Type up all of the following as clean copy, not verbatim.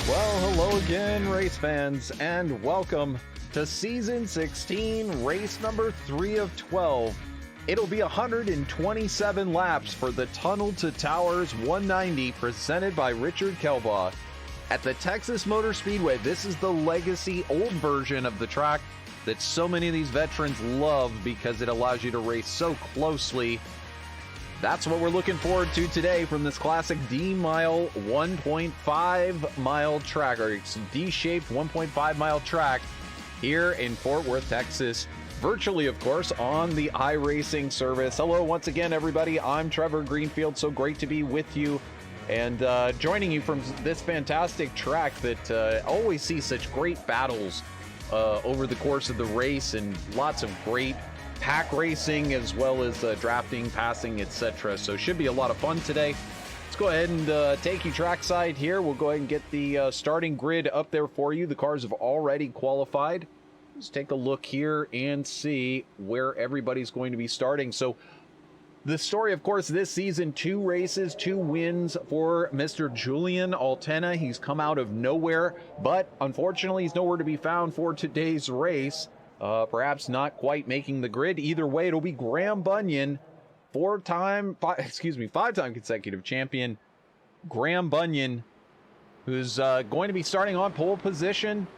Well, hello again, race fans, and welcome to Season 16, race number 3 of 12. It'll be 127 laps for the Tunnel to Towers 190 presented by Richard Kelbaugh. At the Texas Motor Speedway, this is the legacy old version of the track that so many of these veterans love because it allows you to race so closely. That's what we're looking forward to today from this classic D-mile 1.5 mile track, or it's D-shaped 1.5 mile track here in Fort Worth, Texas. Virtually, of course, on the iRacing service. Hello once again, everybody. I'm Trevor Greenfield. So great to be with you and joining you from this fantastic track that always sees such great battles over the course of the race and lots of great pack racing as well as drafting, passing, etc. So should be a lot of fun today. Let's go ahead and take you trackside here. We'll go ahead and get the starting grid up there for you. The cars have already qualified. Let's take a look here and see where everybody's going to be starting. So the story, of course, this season, 2 races, 2 wins for Mr. Julian Altena. He's come out of nowhere, but unfortunately he's nowhere to be found for today's race. Perhaps not quite making the grid. Either way, it'll be Graham Bunyan, 5-time consecutive champion. Graham Bunyan, who's going to be starting on pole position,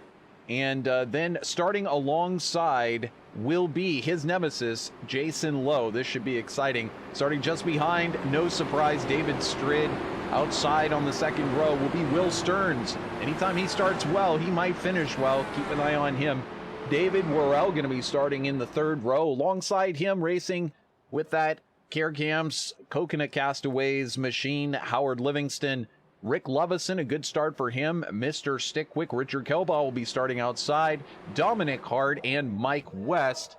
and then starting alongside will be his nemesis, Jason Lowe. This should be exciting. Starting just behind, no surprise, David Strid. Outside on the second row will be Will Stearns. Anytime he starts well, he might finish well. Keep an eye on him. David Worrell going to be starting in the third row. Alongside him, racing with that Care Camps Coconut Castaways machine, Howard Livingston. Rick Lovison, a good start for him. Mr. Stickwick, Richard Kelbaugh will be starting outside. Dominic Harte and Mike West.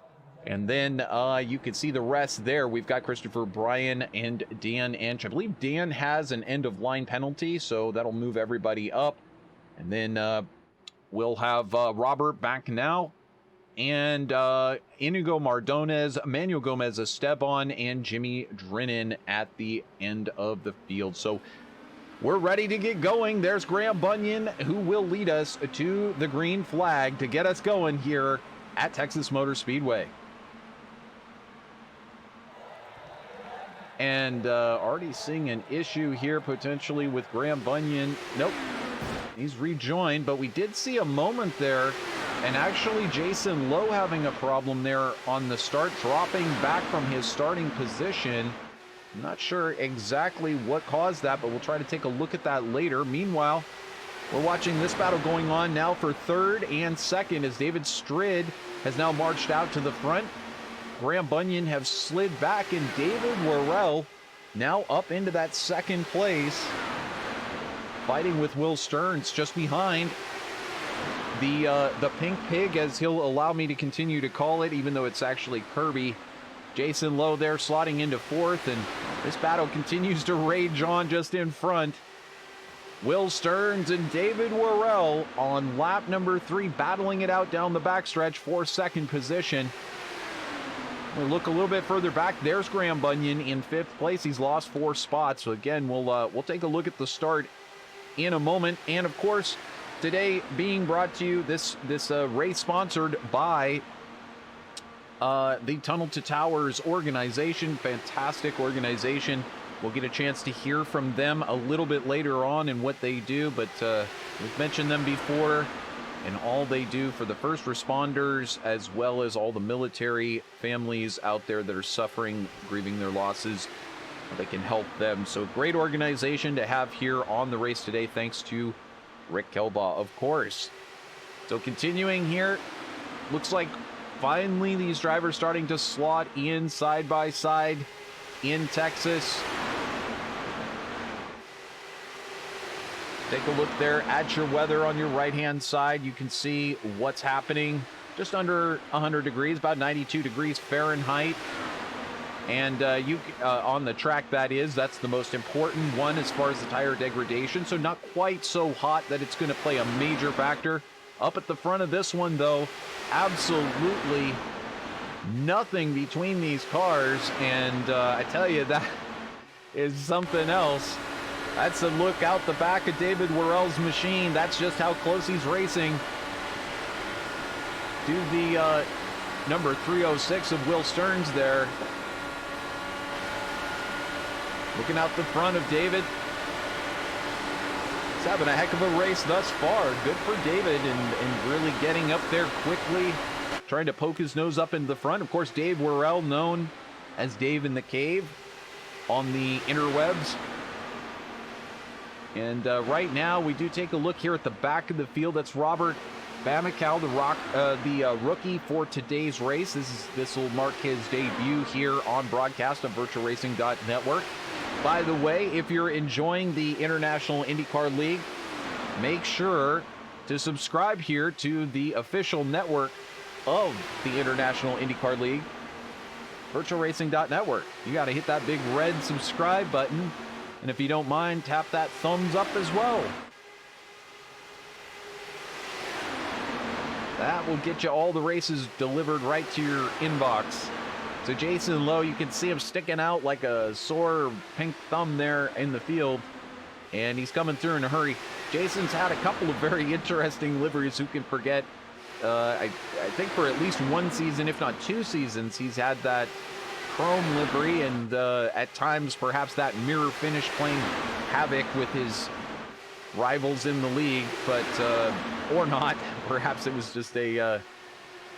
And then you can see the rest there. We've got Christopher Bryan and Dan Ensch. I believe Dan has an end-of-line penalty, so that'll move everybody up. And then we'll have Robert back now. And Iñigo Mardones, Manuel Gomez Esteban, and Jimmy Drennan at the end of the field. So we're ready to get going. There's Graham Bunyan, who will lead us to the green flag to get us going here at Texas Motor Speedway. And already seeing an issue here potentially with Graham Bunyan. Nope, he's rejoined, but we did see a moment there. And actually, Jason Lowe having a problem there on the start, dropping back from his starting position. I'm not sure exactly what caused that, but we'll try to take a look at that later. Meanwhile, we're watching this battle going on now for third and second as David Strid has now marched out to the front. Graham Bunyan have slid back, and David Worrell now up into that second place, fighting with Will Stearns just behind. The Pink Pig, as he'll allow me to continue to call it, even though it's actually Kirby. Jason Lowe there slotting into fourth, and this battle continues to rage on just in front. Will Stearns and David Worrell on lap number 3, battling it out down the backstretch for second position. We look a little bit further back. There's Graham Bunyan in 5th place. He's lost 4 spots. So again, we'll take a look at the start in a moment. And of course, today being brought to you, this race sponsored by the Tunnel to Towers organization. Fantastic organization. We'll get a chance to hear from them a little bit later on in what they do, but we've mentioned them before and all they do for the first responders as well as all the military families out there that are suffering, grieving their losses. They can help them. So great organization to have here on the race today, thanks to Rick Kelbaugh, of course. So continuing here, looks like finally these drivers starting to slot in side by side in Texas. Take a look there at your weather on your right-hand side. You can see what's happening. Just under 100 degrees, about 92 degrees Fahrenheit. And on the track, that's the most important one as far as the tire degradation. So not quite so hot that it's going to play a major factor. Up at the front of this one, though, absolutely nothing between these cars. And I tell you, that is something else. That's a look out the back of David Worrell's machine. That's just how close he's racing to the number 306 of Will Stearns there. Looking out the front of David. He's having a heck of a race thus far. Good for David and really getting up there quickly. Trying to poke his nose up in the front. Of course, Dave Worrell, known as Dave in the Cave on the interwebs. And right now, we do take a look here at the back of the field. That's Robert Bamakow, the rookie for today's race. This will mark his debut here on broadcast on VirtualRacing.Network. By the way, if you're enjoying the International IndyCar League, make sure to subscribe here to the official network of the International IndyCar League, VirtualRacing.Network. You got to hit that big red subscribe button, and if you don't mind, tap that thumbs up as well. That will get you all the races delivered right to your inbox. So Jason Lowe, you can see him sticking out like a sore pink thumb there in the field, and he's coming through in a hurry. Jason's had a couple of very interesting liveries. Who can forget? I think for at least one season, if not 2 seasons, he's had that chrome livery, and at times perhaps that mirror finish playing havoc with his rivals in the league, but or not. Perhaps it was just a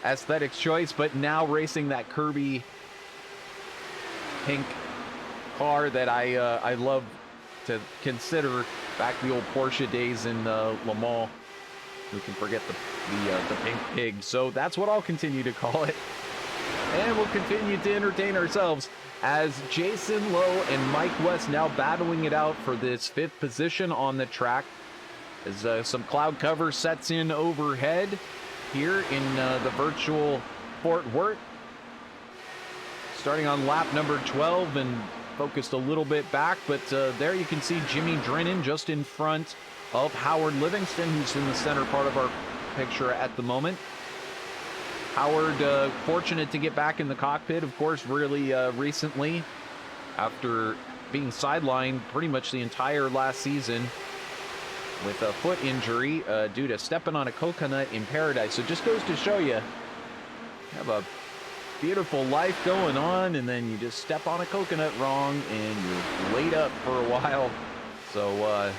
aesthetics choice, but now racing that Kirby pink car that I love to consider back the old Porsche days in Le Mans. Who can forget the pink pig? So that's what I'll continue to call it. And we'll continue to entertain ourselves as Jason Lowe and Mike West now battling it out for this 5th position on the track. As some cloud cover sets in overhead here in the virtual Fort Worth. Starting on lap number 12 and focused a little bit back, but there you can see Jimmy Drennan just in front of Howard Livingston, who's in the center part of our picture at the moment. Howard, fortunate to get back in the cockpit, of course, really recently, after being sidelined pretty much the entire last season with a foot injury due to stepping on a coconut in paradise. So just goes to show you have a beautiful life going on, and then you just step on a coconut wrong and you're laid up for a while. So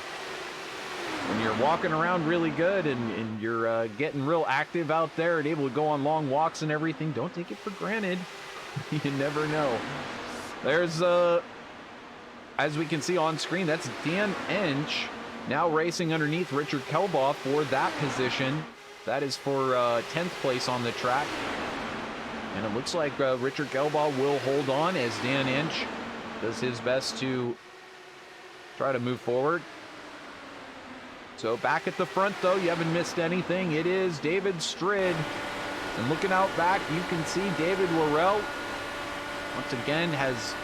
when you're walking around really good and you're getting real active out there and able to go on long walks and everything, don't take it for granted. You never know. There's, as we can see on screen, that's Dan Ensch now racing underneath Richard Kelbaugh for that position. That is for 10th place on the track. And it looks like Richard Kelbaugh will hold on as Dan Ensch does his best to try to move forward. So back at the front, though, you haven't missed anything. It is David Strid. And looking out back, you can see David Worrell, once again, has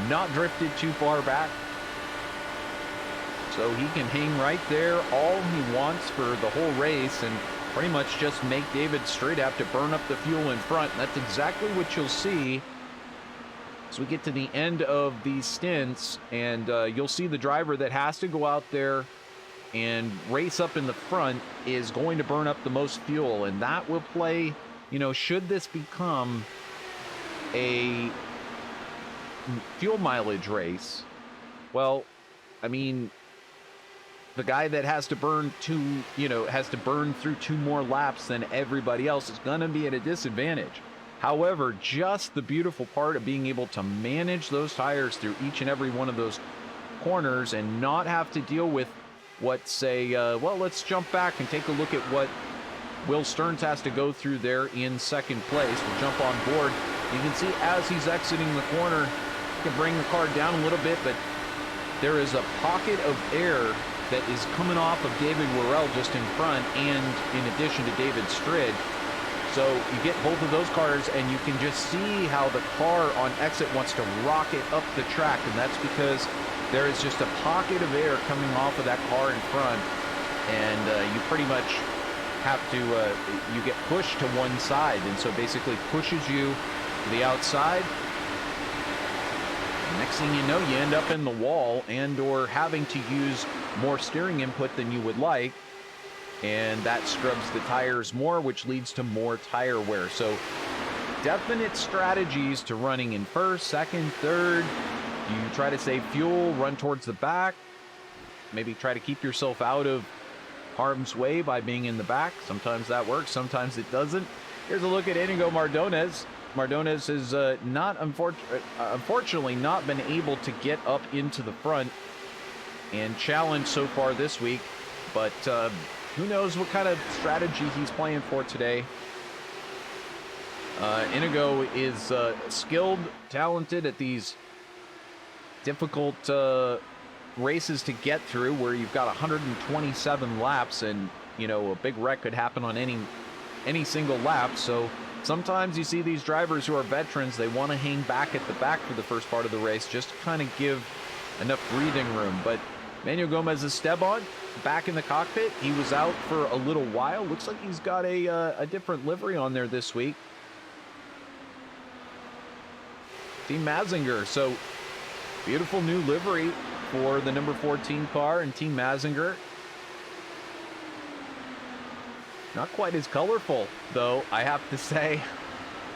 not drifted too far back. So he can hang right there all he wants for the whole race and pretty much just make David Strid have to burn up the fuel in front. And that's exactly what you'll see as we get to the end of these stints. And you'll see the driver that has to go out there and race up in the front is going to burn up the most fuel, and that will play, you know, should this become a fuel mileage race, well, I mean, the guy that has to burn through 2 more laps than everybody else is going to be at a disadvantage. However, just the beautiful part of being able to manage those tires through each and every one of those corners and not have to deal with what, say, well, let's jump back and take a look at what Will Stearns has to go through there in 2nd place. We'll jump on board. You can see as he's exiting the corner, he can bring the car down a little bit, but there is a pocket of air that is coming off of David Worrell just in front, and in addition to David Strid. So you get both of those cars, and you can just see how the car on exit wants to rocket up the track, and that's because there is just a pocket of air coming off of that car in front, and you pretty much have to, you get pushed to one side, and so basically pushes you to the outside. Next thing you know, you end up in the wall and or having to use more steering input than you would like. And that scrubs the tires more, which leads to more tire wear. So definite strategies to running in first, second, third. You try to save fuel, run towards the back. Maybe try to keep yourself out of harm's way by being in the back. Sometimes that works, sometimes it doesn't. Here's a look at Iñigo Mardones. Mardones has unfortunately not been able to get up into the front and challenge so far this week. But who knows what kind of strategy he's playing for today. Iñigo is skilled, talented at these difficult races to get through, where you've got 127 laps, and you know a big wreck could happen on any single lap. So sometimes you see these drivers who are veterans, they want to hang back at the back for the first part of the race just to kind of give enough breathing room. But Manuel Gomez-Esteban back in the cockpit. He was out for a little while. Looks like he's got a different livery on there this week. Team Mazinger. So beautiful new livery for the number 14 car and Team Mazinger. Not quite as colorful, though, I have to say.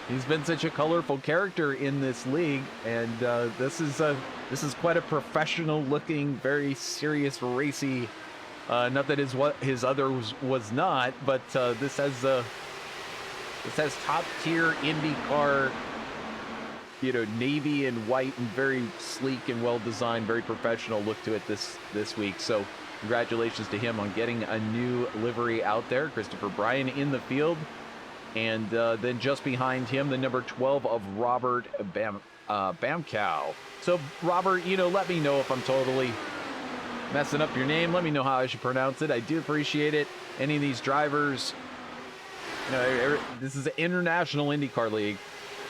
He's been such a colorful character in this league, and this is quite a professional-looking, very serious, racy. Not that his other was not, but this has top-tier IndyCar, you know, navy and white, and very sleek and well-designed, very professional look to it this week. So congratulations to him on getting a new livery out there. Christopher Bryan in the field. And then just behind him, the number 12 of Robert Bamkow. So, Robert, you know, let me know if I'm totally messing up your name. Let me know how I should pronounce it. I do appreciate it. Any of these drivers, you know, this is an international IndyCar League.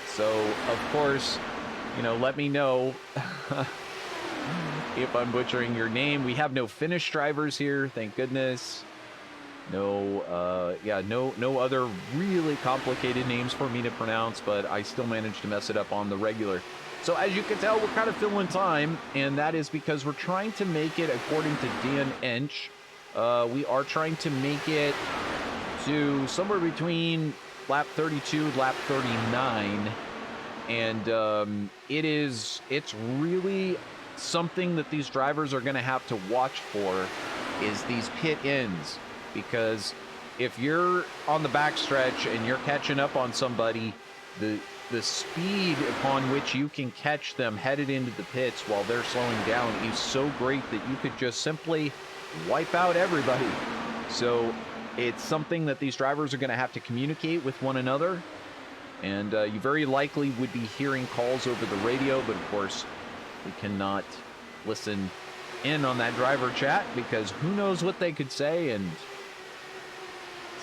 So, of course, you know, let me know if I'm butchering your name. We have no Finnish drivers here, thank goodness. No other really complicated names for me to pronounce, but I still managed to mess it up on the regular. So as you can tell, we're kind of filling time, and that is because we're trying to make it, according to Dan Ensch, we are trying to make it to somewhere between lap 32 and lap 39, and it's really something that these drivers are going to have to watch for, is these pit ends. Because if you're on the backstretch and you're catching up on somebody, the speed upon which you can catch them headed into the pits while they're slowing down is so great that you could just simply wipe out everybody. So it's something that these drivers are going to have to communicate with one another. And you very likely would be hearing calls over the radio, but of course we cannot listen in on that driver chat because who knows what they could say. And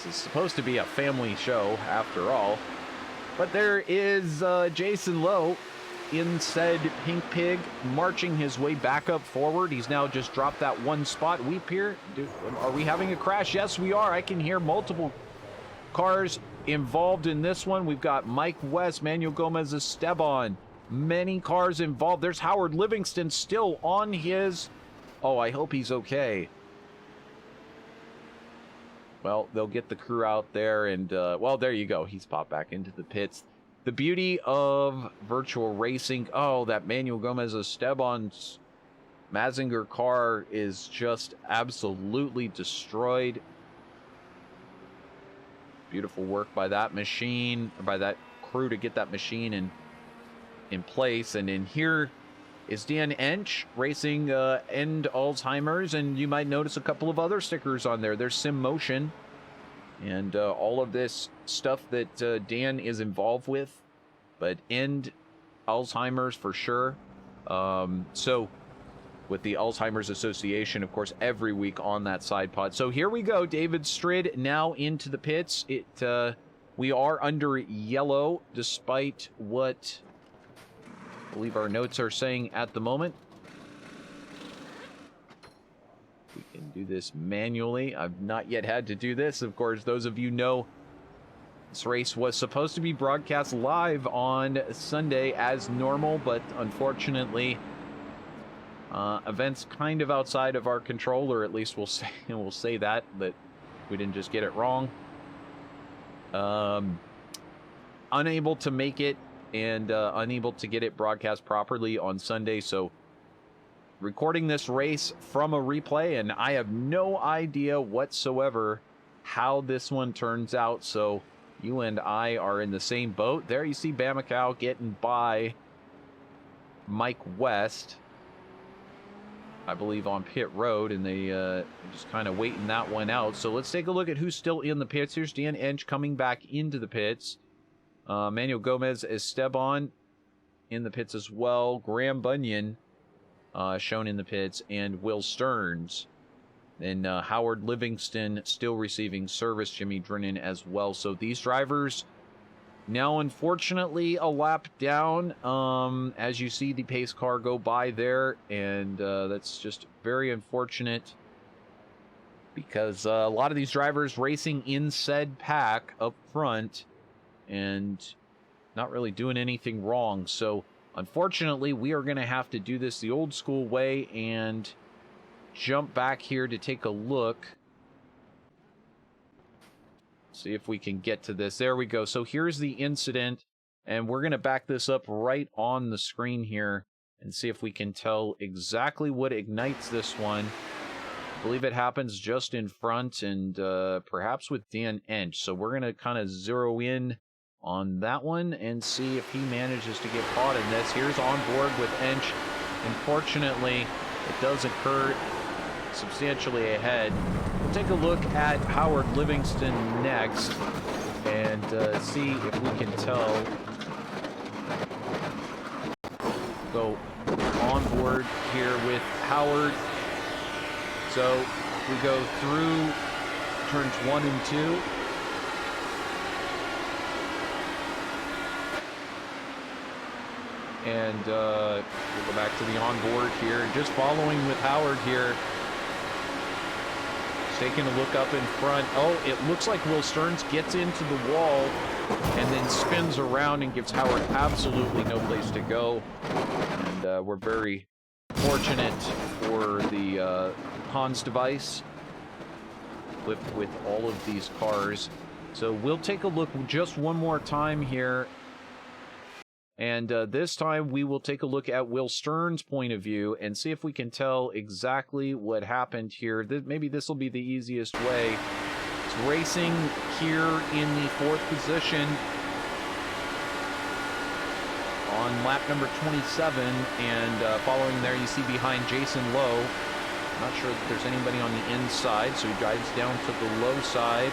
it's supposed to be a family show after all. But there is Jason Lowe in said pink pig, marching his way back up forward. He's now just dropped that one spot. Weep here. Are we having a crash? Yes, we are. I can hear multiple cars involved in this one. We've got Mike West, Manuel Gomez-Esteban. Many cars involved. There's Howard Livingston still on his... Oh, I hope he's okay. Well, they'll get the crew out there, and, well, there you go. He's popped back into the pits. The beauty of virtual racing, oh, that Manuel Gomez-Esteban's Mazinger car is just absolutely destroyed. Beautiful work by that machine, or by that crew to get that machine in place. And in here is Dan Ensch racing End Alzheimer's, and you might notice a couple of other stickers on there. There's Sim Motion and all of this stuff that Dan is involved with, but End Alzheimer's for sure. So with the Alzheimer's Association, of course, every week on that side pod. So here we go. David Strid now into the pits. We are under yellow, despite what I believe our notes are saying at the moment. We can do this manually. I've not yet had to do this. Of course, those of you know This race was supposed to be broadcast live on Sunday as normal, but unfortunately, events kind of outside of our control, or at least we'll say that we didn't just get it wrong. Unable to make it and unable to get it broadcast properly on Sunday, so recording this race from a replay, and I have no idea whatsoever how this one turns out, so you and I are in the same boat. There you see Bamacow getting by Mike West, I believe, on pit road, and they just kind of waiting that one out. So let's take a look at who's still in the pits. Here's Dan Ensch coming back into the pits. Manuel Gomez Esteban in the pits as well. Graham Bunyan shown in the pits, and Will Stearns. And Howard Livingston still receiving service, Jimmy Drennan as well. So these drivers now, unfortunately, a lap down, as you see the pace car go by there, and that's just very unfortunate because a lot of these drivers racing in said pack up front and not really doing anything wrong. So unfortunately, we are going to have to do this the old school way and jump back here to take a look. See if we can get to this. There we go. So here's the incident, and we're going to back this up right on the screen here and see if we can tell exactly what ignites this one. I believe it happens just in front and perhaps with Dan Ensch. So we're going to kind of zero in on that one and see if he manages to get caught in this. Here's on board with Ensch. Unfortunately, it does occur substantially ahead. We'll take a look at Howard Livingston next and see if we can tell. Go on board here with Howard. So we go through turns 1 and 2. And we'll go back to the onboard here. Just following with Howard here. Taking a look up in front. Oh, it looks like Will Stearns gets into the wall and then spins around and gives Howard absolutely no place to go. And we're very fortunate for the Hans device equipped with all of these cars. So we'll take a look just one more time here. And this time we will take a look at Will Stearns' point of view and see if we can tell exactly what happened here. Maybe this will be the easiest way. It's racing here in the 4th position on lap number 27. And following there, you see behind Jason Lowe. Not sure that there's anybody on the inside, so he drives down to the low side.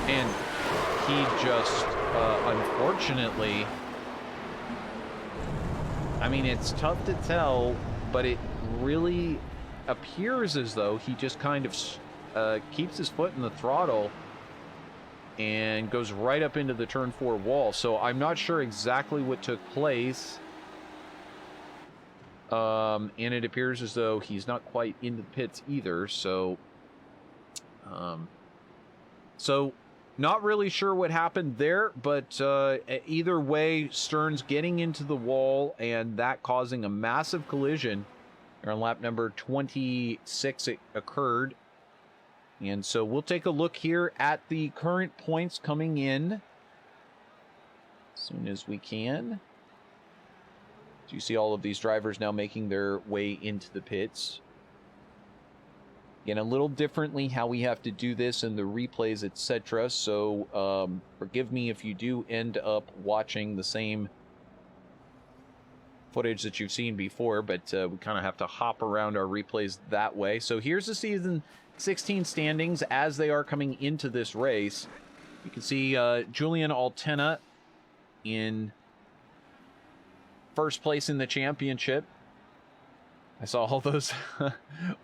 And he just... unfortunately, I mean, it's tough to tell, but it really appears as though he just kind of keeps his foot in the throttle and goes right up into the turn 4 wall. So I'm not sure exactly what took place. And it appears as though he's not quite in the pits either. So, not really sure what happened there, but either way, Stearns getting into the wall and that causing a massive collision. On lap number 26 it occurred. And so we'll take a look here at the current points coming in as soon as we can. So you see all of these drivers now making their way into the pits. Again, a little differently how we have to do this in the replays, etc. So forgive me if you do end up watching the same footage that you've seen before, but we kind of have to hop around our replays that way. So here's the season 16 standings as they are coming into this race. You can see Julian Altena in first place in the championship. I saw all those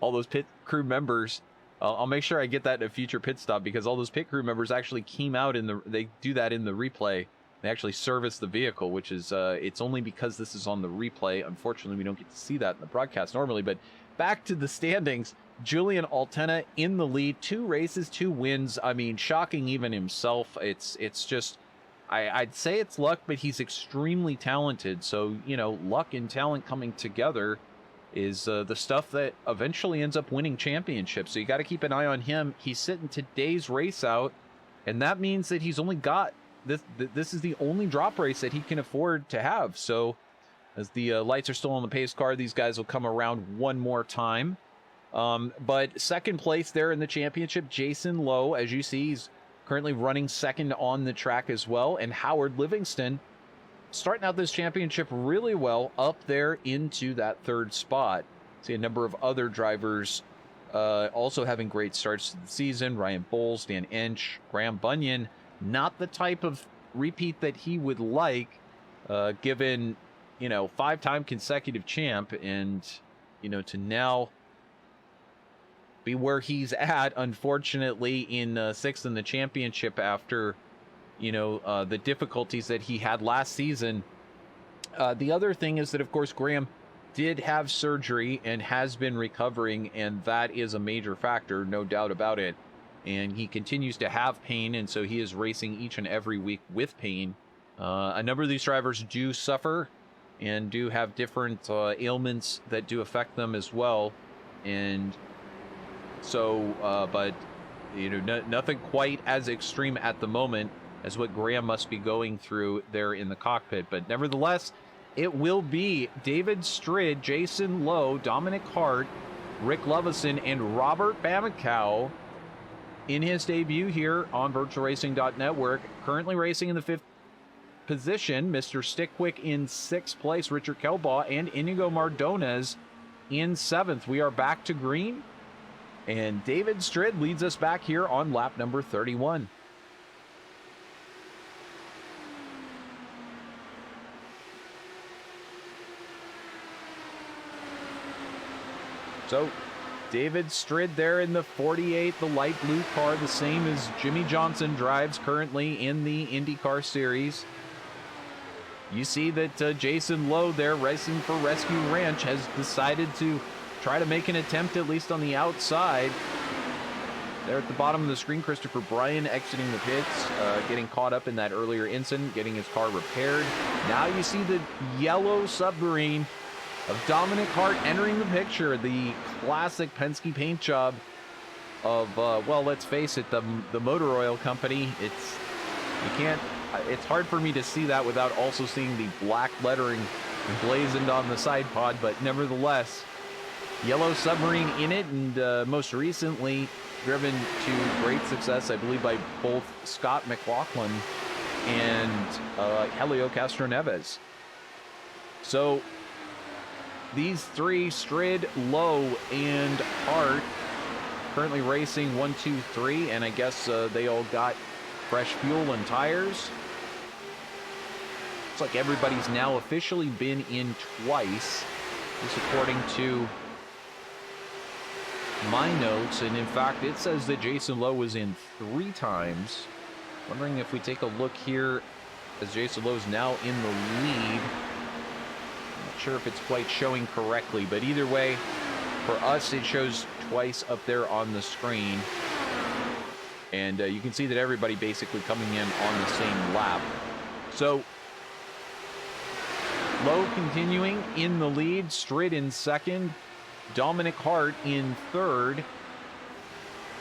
all those pit crew members. I'll make sure I get that in a future pit stop because all those pit crew members actually came out they do that in the replay. They actually service the vehicle, which is it's only because this is on the replay. Unfortunately, we don't get to see that in the broadcast normally. But back to the standings, Julian Altena in the lead, 2 races, 2 wins. I mean, shocking even himself. It's just, I'd say it's luck, but he's extremely talented. So, you know, luck and talent coming together is the stuff that eventually ends up winning championships. So you got to keep an eye on him. He's sitting today's race out, and that means that he's only got this is the only drop race that he can afford to have. So as the lights are still on the pace car, these guys will come around one more time. But second place there in the championship, Jason Lowe, as you see, he's currently running second on the track as well. And Howard Livingston starting out this championship really well, up there into that 3rd spot. See a number of other drivers also having great starts to the season. Ryan Bowles, Dan Ensch, Graham Bunyan. Not the type of repeat that he would like, given, you know, 5-time consecutive champ, and, you know, to now be where he's at, unfortunately, in 6th in the championship after, you know, the difficulties that he had last season. The other thing is that, of course, Graham did have surgery and has been recovering, and that is a major factor, no doubt about it. And he continues to have pain, and so he is racing each and every week with pain. A number of these drivers do suffer and do have different ailments that do affect them as well. And so, but, you know, nothing quite as extreme at the moment as what Graham must be going through there in the cockpit. But nevertheless, it will be David Strid, Jason Lowe, Dominic Harte, Rick Lovison, and Robert Bamakow in his debut here on VirtualRacing.Network. Currently racing in the 5th position, Mr. Stickwick in 6th place, Richard Kelbaugh, and Iñigo Mardones in 7th. We are back to green, and David Strid leads us back here on lap number 31. So David Strid there in the 48, the light blue car, the same as Jimmy Johnson drives currently in the IndyCar series. You see that Jason Lowe there, racing for Rescue Ranch, has decided to try to make an attempt, at least on the outside. There at the bottom of the screen, Christopher Bryan exiting the pits, getting caught up in that earlier incident, getting his car repaired. Now you see the yellow submarine of Dominic Harte entering the picture, the classic Penske paint job of, well, let's face it, the motor oil company. It's hard for me to see that without also seeing the black lettering emblazoned on the side pod, but nevertheless, yellow submarine in it, and most recently driven to great success, I believe, by both Scott McLaughlin and Helio Castroneves. So these three, Strid, Lowe, and Harte, currently racing 1, 2, 3, and I guess they all got fresh fuel and tires. Looks like everybody's now officially been in twice, just according to my notes, and in fact it says that Jason Lowe was in 3 times. Wondering if we take a look here, as Jason Lowe's now in the lead. Not sure if it's quite showing correctly, but either way, for us it shows twice up there on the screen, and you can see that everybody basically coming in on the same lap. So Lowe continuing in the lead, Strid in second, Dominic Harte in third,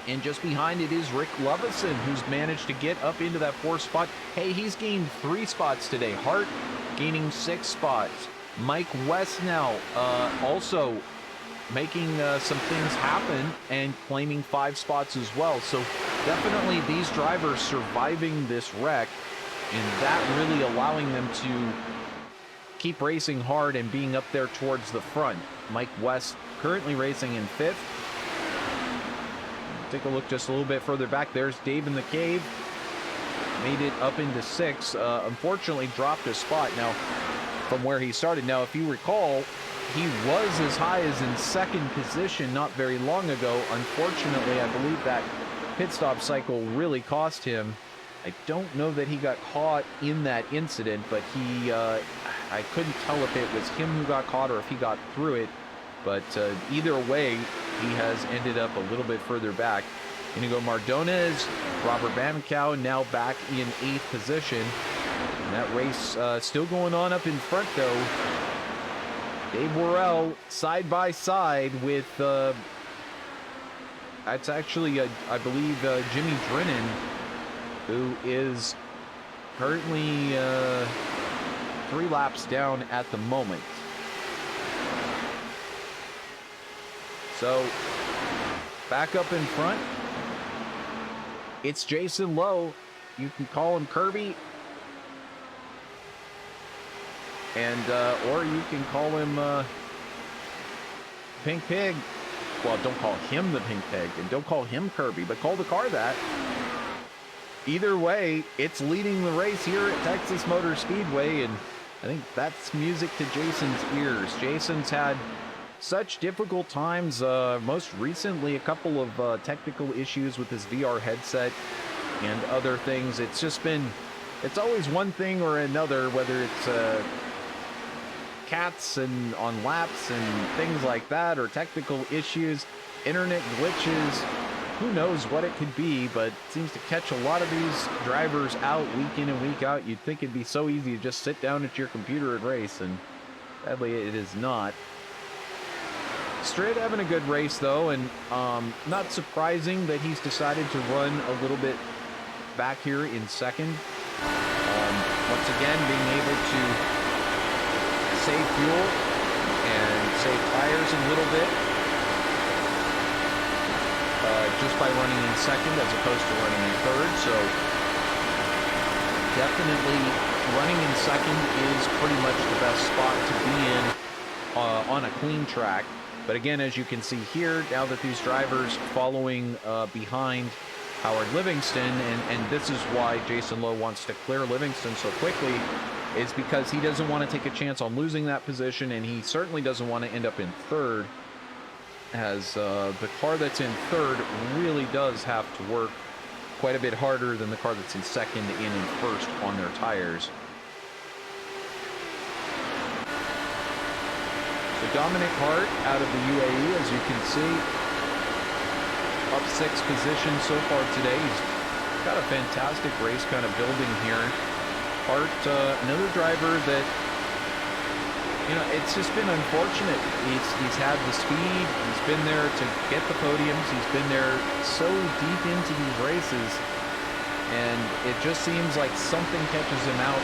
and just behind it is Rick Lovison, who's managed to get up into that 4th spot. Hey, he's gained 3 spots today. Harte gaining 6 spots. Mike West now also making some things happen and claiming 5 spots as well. So definitely these drivers surviving this wreck, and that really allowing them to keep racing hard and being up there towards the front. Mike West currently racing in 5th. Take a look just a little bit further back. There's Dave in the Cave. Made it up into 6th. Unfortunately dropped a spot now from where he started. Now, if you recall, he was as high as in 2nd position not very long ago. Unfortunately, I believe that pit stop cycle really cost him. I don't know that he got caught in that incident, but he, I couldn't tell if it was him who got caught or if he got through it. But either way, he has ended up a little bit further back. Iñigo Mardones, Robert Bamikow now back in 8th position. And that race still going on up in front, though. Dave Worrell side by side with, that's actually, I believe, Jimmy Drennan, who is currently 3 laps down at the moment. So, back up in front, it's Jason Lowe. You can call him Kirby. And, or you can call him Pink Pig. Well, don't call him the Pink Pig, and don't call him Kirby, but call the car that. Either way, it's leading the race here at Texas Motor Speedway, and I think that's music to Jason's ears. Jason's had such difficult times, most recently a couple of technical issues with his VR headset and other things. It's just been, it's always one thing or another, whether it's cats and on laps and things like that, or technical issues, internet glitches, who knows what it could be, but it seems to catch a lot of these drivers out week in and week out. You'd think it'd be so easy to just sit down at your computer and race, and sadly it is not. Straight having a good race though, and not surprising that he's decided to run a little bit back here in second. Once again, being able to save fuel and save tires a little bit just by running in second as opposed to running in third. So definitely running in second is pretty much the best spot to be in on a clean track. But again, as you can see here, now that these drivers following behind Howard Livingston, and this is why Jason Lowe wants to clear Livingston so quickly, is because he doesn't want to take a chance on losing that position, and he certainly doesn't want to end up in third, as the car that's in third really does have to work quite a bit harder than the car that's in second and first on their tires. So Dominic Harte out of the UAE, as you can see, up 6 positions so far today. He's got a fantastic race kind of building here. Harte, another driver that, you know, it's just been unfortunate. He's had the speed, he's been there to get the podiums, he's been there so deep into these races, and it just seems like something catches him out.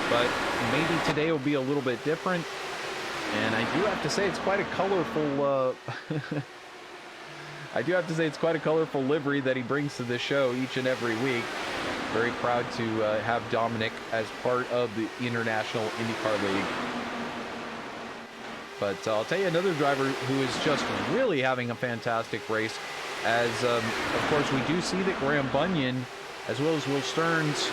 But maybe today will be a little bit different, and I do have to say it's quite a colorful I do have to say it's quite a colorful livery that he brings to the show each and every week. Very proud to have Dominic as part of the International IndyCar League. But I'll tell you another driver who is just really having a fantastic race, as of course we do see that Graham Bunyan, as well as Will Stearns,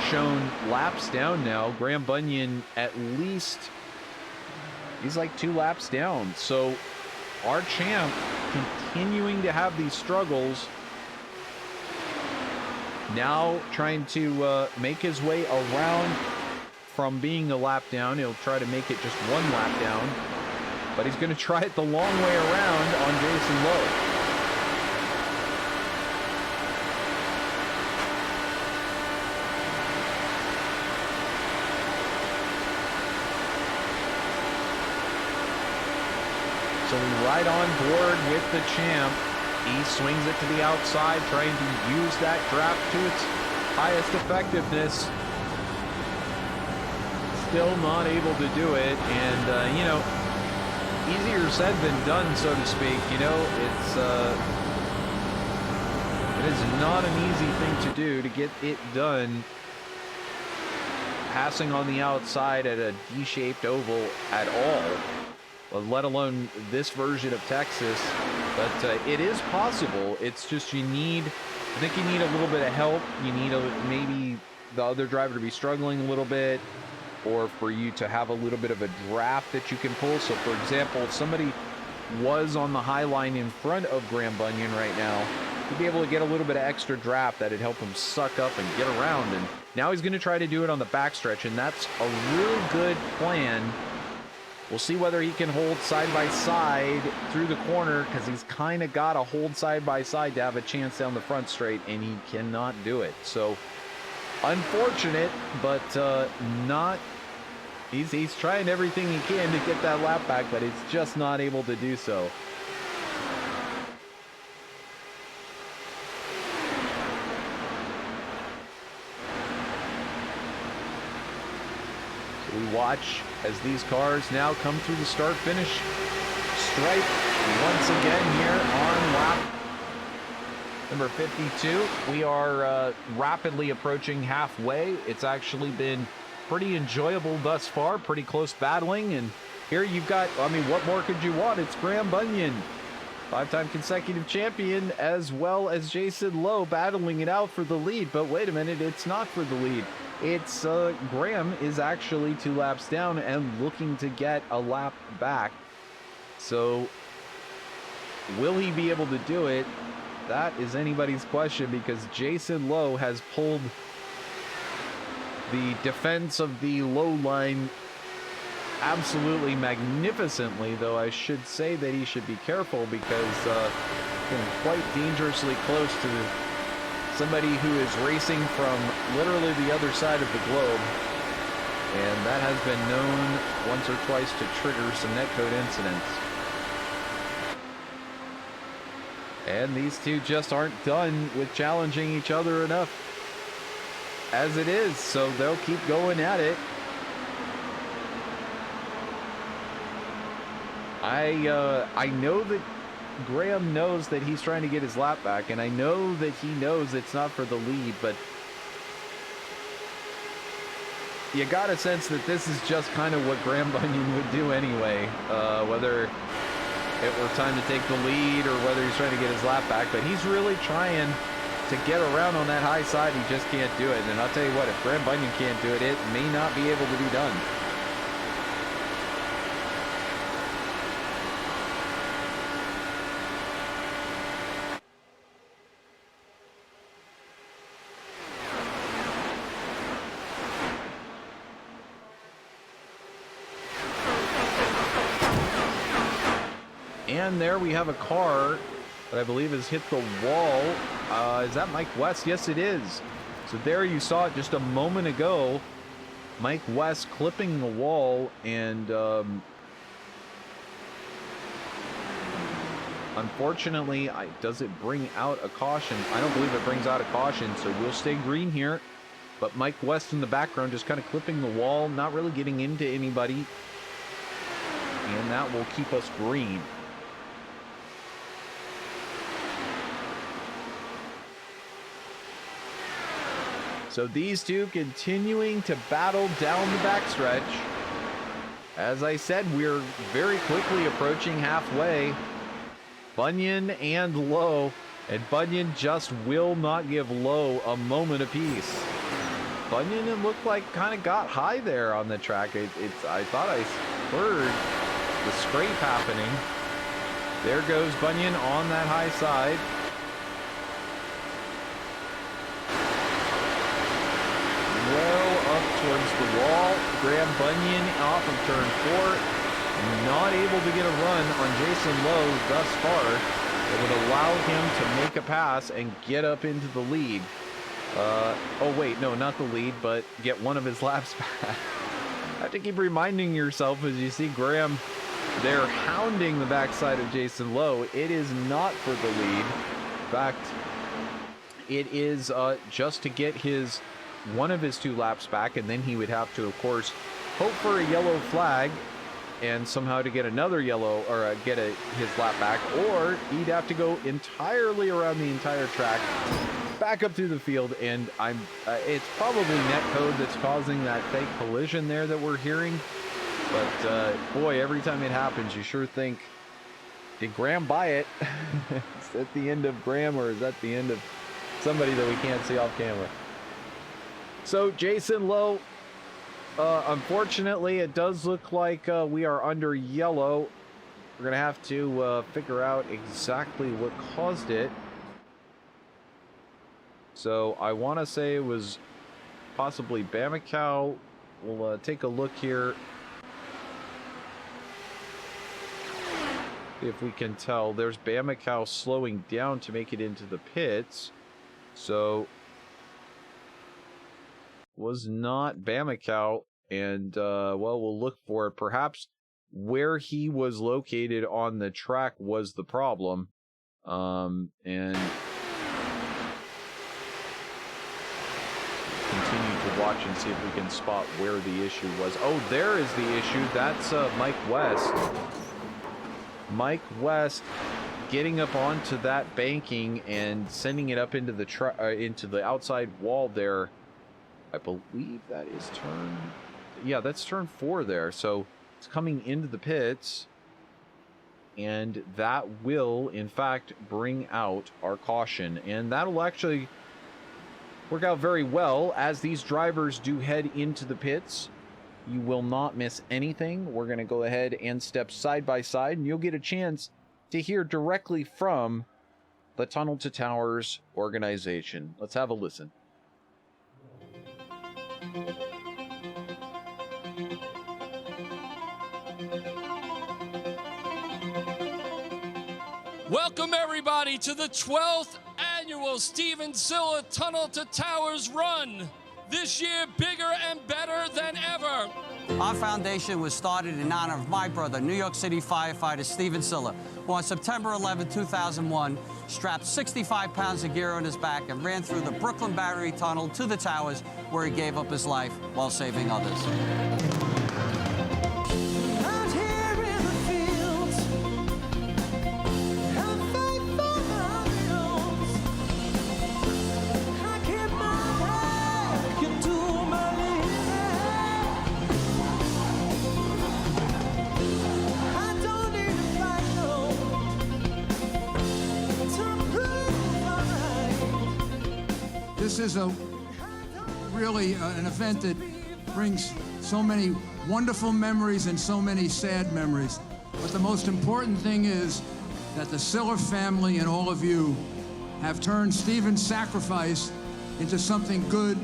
shown laps down now. Graham Bunyan, at least, he's like 2 laps down. So our champ continuing to have these struggles, now trying to make his way around from being a lap down. He'll try to make it just 1 lap down, but he's going to try it the long way around on Jason Lowe. So we ride on board with the champ. He swings it to the outside, trying to use that draft to its highest effectiveness. Still not able to do it, and you know, easier said than done, so to speak. You know, it is not an easy thing to do to get it done. Passing on the outside at a D-shaped oval at all, let alone this version of Texas. But it is possible. It's just you need, I think you need a little bit of help. You need maybe the other driver to be struggling a little bit, or for you to have a little bit of a draft that you can pull. So for example, if somebody was on the high line in front of Graham Bunyan right now, he'd be able to get a little bit of extra draft that'd help him suck up and get around. And now he's going to try to do it on the backstretch, and that's a really good plan We'll see whether he can hold side by side through the corner, because he's kind of got to hold side by side to have a chance down the front straight, and he cannot do it. So unfortunate, but not. He's trying everything he can to get that lap back, but he's just not able to do so. We watch as these cars now come through the start-finish stripe once again here on lap number 52. We are rapidly approaching halfway. It's actually been pretty enjoyable thus far, pretty close battling, and here you've got, I mean, what more could you want? It's Graham Bunyan, 5-time consecutive champion, as well as Jason Lowe battling it out for the lead. But wait a minute, it's not for the lead. It's Graham is actually 2 laps down and looking to get a lap back. So will he be able to do it? That is anybody's question, because Jason Lowe has pulled the defense of the low line absolutely magnificently, though I should say that he should be careful, because getting quite dangerously close to somebody who is racing from literally the other side of the globe, and that has been known once or twice to trigger some netcode incidents. And these two just aren't done with challenging each other enough as it is, so they'll keep going at it. I know that Graham knows that he's trying to get his lap back, and I know that he knows it's not for the lead, but you got a sense that this is just kind of what Graham Bunyan would do anyway, whether it were time to take the lead or whether he's trying to get his lap back. But he's really trying to get around on that high side. He just can't do it. And I'll tell you what, if Graham Bunyan can't do it, it may not be able to be done. And there we have a car that I believe has hit the wall. Is that Mike West? Yes, it is. So there you saw it just a moment ago. Mike West clipping the wall, and unfortunately, does it bring out a caution? I don't believe it brings out a caution, so we'll stay green here. But Mike West in the background just kind of clipping the wall, not really getting into anybody. And that will keep us green. So these two continuing to battle down the backstretch. As I said, we're very quickly approaching halfway. Bunyan and Lowe, and Bunyan just will not give Lowe a moment apiece. Bunyan, it looked like, kind of got high there on the track. I thought I heard the scrape happening. There goes Bunyan on that high side. Well up towards the wall. Graham Bunyan off of turn 4. Not able to get a run on Jason Lowe thus far. It would allow him to make a pass and get up into the lead. Oh wait, no, not the lead, but get one of his laps back. I have to keep reminding yourself as you see Graham there hounding the backside of Jason Lowe. It is not for the lead. In fact, it is just to get his one of his 2 laps back, and then he would have to, of course, hope for a yellow flag and somehow to get another yellow, or get his lap back, or he'd have to go entirely around the entire track back up through the field. And it's probably netcode that's causing that fake collision there that we're hearing. But boy, every time it happens, you sure think, did Graham buy it? Is that the end of Graham, or is that the end of somebody that we can't see off camera? So Jason Lowe, unfortunately, it does look like we are under yellow. We're gonna have to figure out exactly what caused it. So I want to say it was possibly Bamacow. We'll take a look here. if we can tell. There's Bamikow slowing down to make it into the pits. So, was not Bamikow. And, well, we'll look for it. Perhaps where he was located on the track was the problem. And continue to watch and see if we can spot where the issue was. Oh, there is the issue. That's Mike West. Mike West getting up onto that banking and sending it up into the outside wall there. I believe that is turn... Yeah, that's turn 4 there. So it's coming into the pits. And that will, in fact, bring out our caution. And that'll actually work out very well as these drivers do head into the pits. You will not miss anything. We're going to go ahead and step side by side, and you'll get a chance to hear directly from the Tunnel to Towers organization. Let's have a listen. Welcome, everybody, to the 12th annual Stephen Silla Tunnel to Towers Run. This year, bigger and better than ever. Our foundation was started in honor of my brother, New York City firefighter Stephen Silla, who on September 11, 2001, strapped 65 pounds of gear on his back and ran through the Brooklyn Battery Tunnel to the towers, where he gave up his life while saving others. This is really an event that brings so many wonderful memories and so many sad memories. But the most important thing is that the Siller family and all of you have turned Stephen's sacrifice into something good,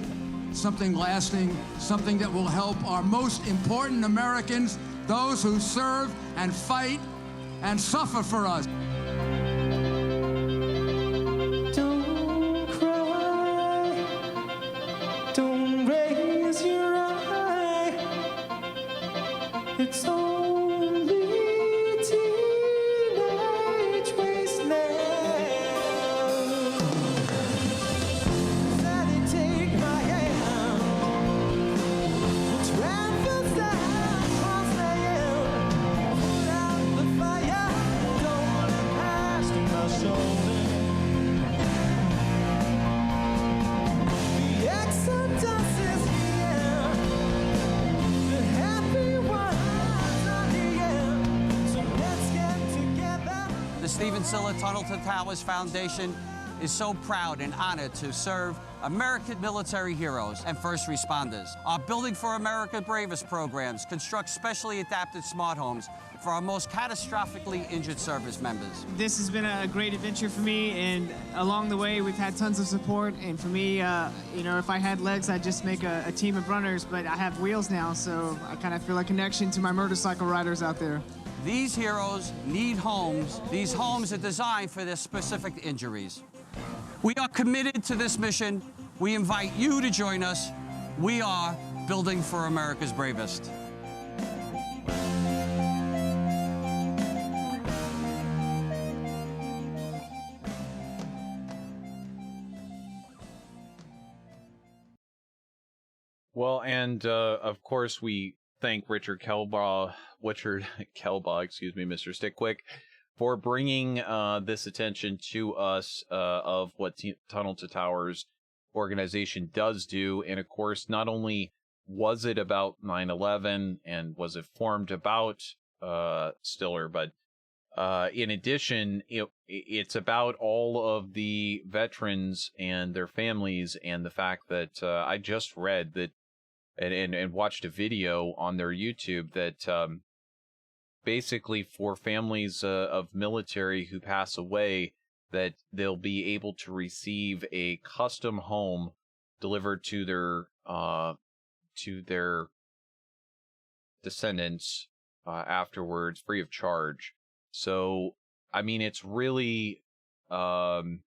something lasting, something that will help our most important Americans, those who serve and fight and suffer for us. It's only teenage wasteland. Daddy, take my hand. Travels down across the hill. Put out the fire. Don't wanna pass to my shoulder. The exodus is here. The happy one. The Stephen Silla Tunnel to Towers Foundation is so proud and honored to serve American military heroes and first responders. Our Building for America Bravest programs construct specially adapted smart homes for our most catastrophically injured service members. This has been a great adventure for me, and along the way we've had tons of support. And for me, you know, if I had legs, I'd just make a team of runners, but I have wheels now, so I kind of feel a connection to my motorcycle riders out there. These heroes need homes. These homes are designed for their specific injuries. We are committed to this mission. We invite you to join us. We are Building for America's Bravest. Well, and of course we thank Richard Kelbaugh, excuse me, Mr. Stickquick, for bringing this attention to us of what Tunnel to Towers organization does do. And of course, not only was it about 9/11 and was it formed about Stiller, but in addition, it's about all of the veterans and their families, and the fact that I just read that and watched a video on their YouTube that basically for families of military who pass away, that they'll be able to receive a custom home delivered to their descendants afterwards, free of charge. So, I mean, it's really, to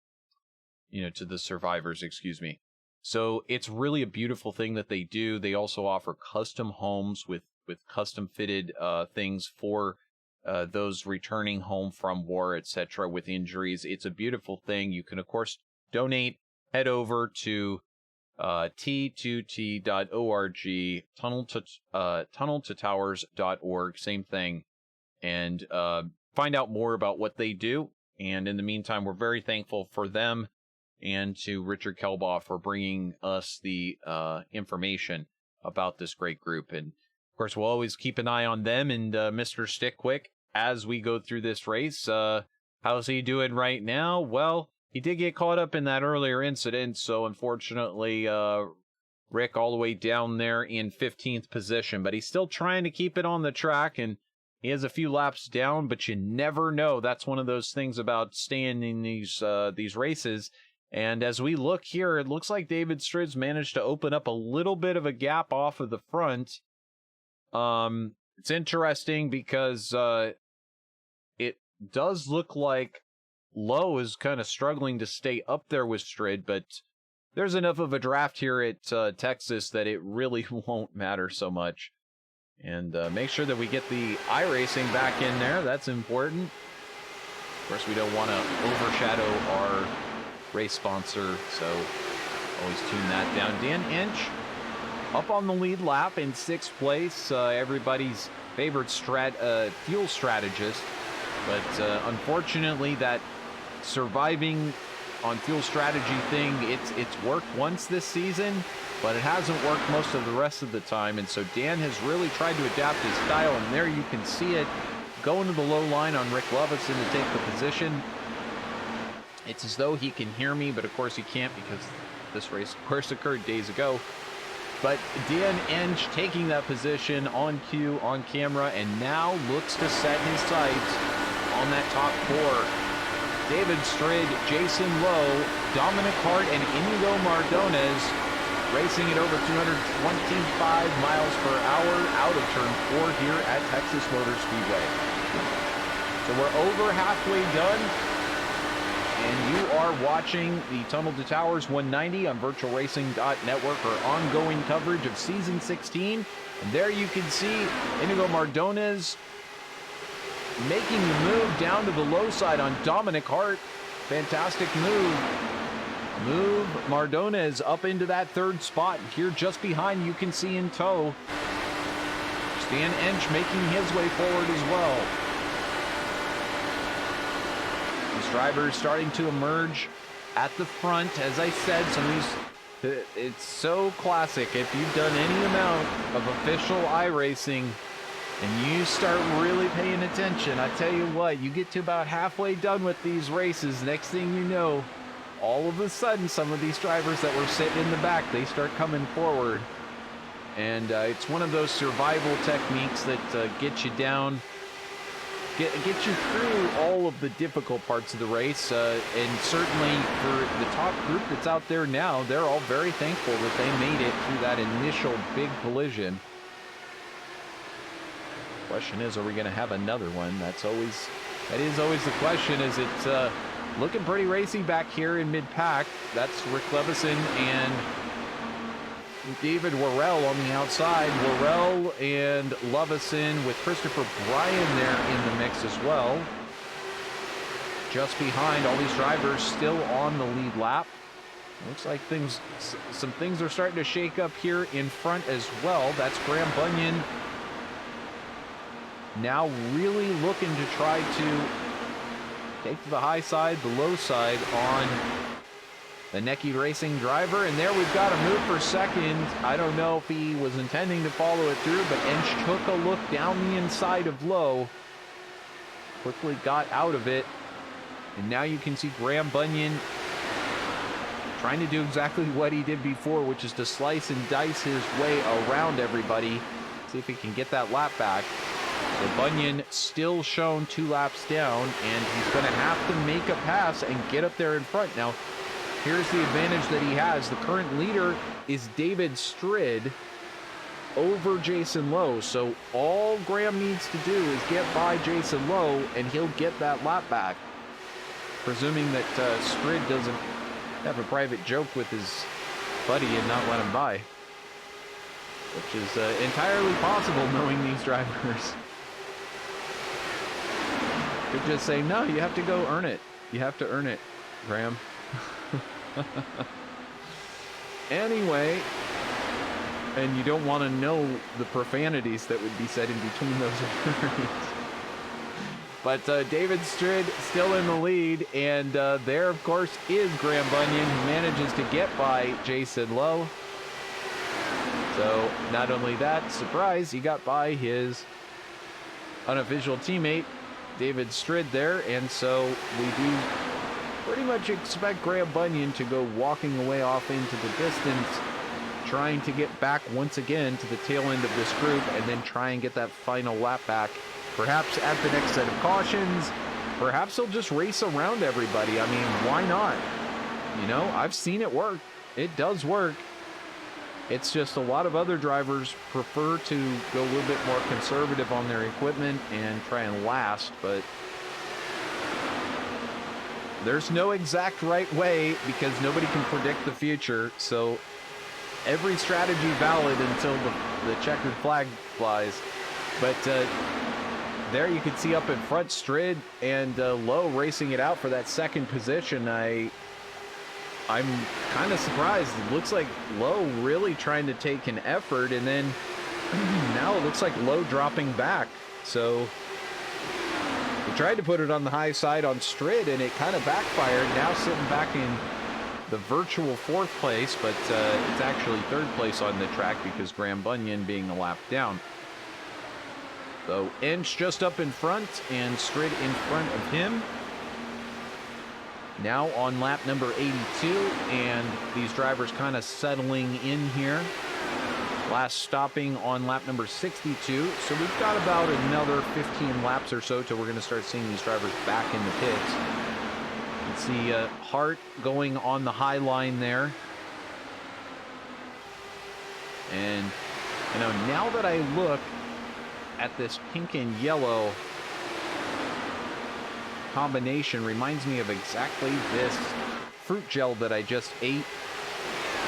the survivors, excuse me. So it's really a beautiful thing that they do. They also offer custom homes with custom fitted things for those returning home from war, etc., with injuries. It's a beautiful thing. You can, of course, donate. Head over to t2t.org, tunneltotowers.org, same thing, and find out more about what they do. And in the meantime, we're very thankful for them and to Richard Kelbaugh for bringing us the information about this great group. And of course, we'll always keep an eye on them and Mr. Stickwick as we go through this race. How's he doing right now? Well, he did get caught up in that earlier incident, so unfortunately, Rick all the way down there in 15th position, but he's still trying to keep it on the track, and he has a few laps down, but you never know. That's one of those things about staying in these races. And as we look here, it looks like David Strid's managed to open up a little bit of a gap off of the front. It's interesting because it does look like Lowe is kind of struggling to stay up there with Strid, but there's enough of a draft here at Texas that it really won't matter so much. And make sure that we get the iRacing back in there. That's important. Of course, we don't want to overshadow our race sponsor, so always tune that down. Dan Ensch up on the lead lap in 6th place, everybody's favorite fuel strategist. But unfortunately, that surviving on fuel strategy thing, it's worked once this season, but it hasn't worked most of the rest of the time. And so Dan has really tried to adapt his style, and there you can see it going to the low line on Rick Lovison to take the position. It's as though he can hear me, but of course he can't because this race, of course, occurred days ago. But Dan Ensch taking that position on cue, on camera, and now looks to set his sights on that top 4. David Strid, Jason Lowe, Dominic Harte, and Iñigo Mardones racing at over 225 miles per hour out of turn 4 here at Texas Motor Speedway. So we're over halfway done, and you are watching the Tunnel to Towers 190 on VirtualRacing.Network, for ongoing coverage of Season 16. And there you can see Iñigo Mardones making the move down to the low side on Dominic Harte. Fantastic move. Move Mardones up into that 3rd spot. Here just behind, you can see in tow, Dan Ensch making his way forward as well. These drivers starting to emerge at the front. As I said, some of these, it's so classic. If you've done any amount of official iRacing, and you start really paying attention, I tell you what, you get to about halfway done with these races, next thing you know, all of a sudden, some of these drivers that were sitting in the back, they start coming forward. And it's one of those survival techniques that get you down, get you through all of the difficult parts of the race. And certainly for the top group that's out there now, they're all very thankful that they made it through that initial big collision. Question is, are we going to have another one? That is always the question. Is it looking pretty racy back here in mid-pack? That's Rick Lovison and David Worrell on the outside. Worrell and Lovison with Christopher Bryan there in the mix as well. Just behind, all these drivers still on the lead lap. Looks like some things are starting to shake up here in front as well. That's Graham Bunyan now really looking to try to take to the high side, the low side on the Necky Racing driver. And there we've got a move for second. I don't know if he was intending to follow it through, but Ensch took a look down the inside of Lowe, quickly got out of it. And now you can see Graham Bunyan trying to do exactly what he did before, which is to slice and dice his way around everybody, see if he can get that lap back. So Bunyan still shown 2 laps down, and he's going to have to make a pass and get up there in front. Now, here's the advantage that he has. The current leader is David Strid, over Jason Lowe. So all Graham needs to do is get by Jason Lowe, and he'll get that lap back. Presuming that Strid doesn't have a private joke with his buddy and not let him by. Which is entirely possible, knowing these drivers. Could just say, no, you have to go earn it. You have to earn it, Graham. Anyway, and you don't want to know the profanities that would be said in between those words. But David Strid still in the lead, and there, of course, is Graham Bunyan, who manages to get by Jason Lowe. So, not only that, surprise, he got by his unofficial teammate, David Strid there, and so we do pretty much expect Graham Bunyan to go walking away off into the distance, trying to get back once again to the tail end of this group, and then try and get that final lap back, perhaps at the next set of cautions. Perhaps he'll just race around everybody. I mean, why not? You know, I've seen it work. It does work. It's just a lot of other drivers prefer to go a little bit more conservative on their equipment and try and last, but there's no exact right way because nobody can predict the future. So every strategy valid until the checkered flag flies. But there you can see up in front Strid and Lowe racing it out for that second position. I'm kind of surprised. It looks like Lowe really trying to take an effort, and then now it looks like Lowe dropping back. So he tried to put it on the high side on Strid, and it kind of backfired. Now sitting back in the virtual fourth place, but it's actually third place on the track because Graham Bunyan being a lap down. So Ensch just up in front, and Strid in front of him. Now on lap number 82, and these drivers kind of settling in here. Last stopping on lap number 62. So we've got about another 15 laps or so till we're going to start seeing these drivers back in the pits. You can see Harte going on the high line there. And, you know, now that I look at this pink and yellow combination, reminds me of exactly this fruit gel that I just ate.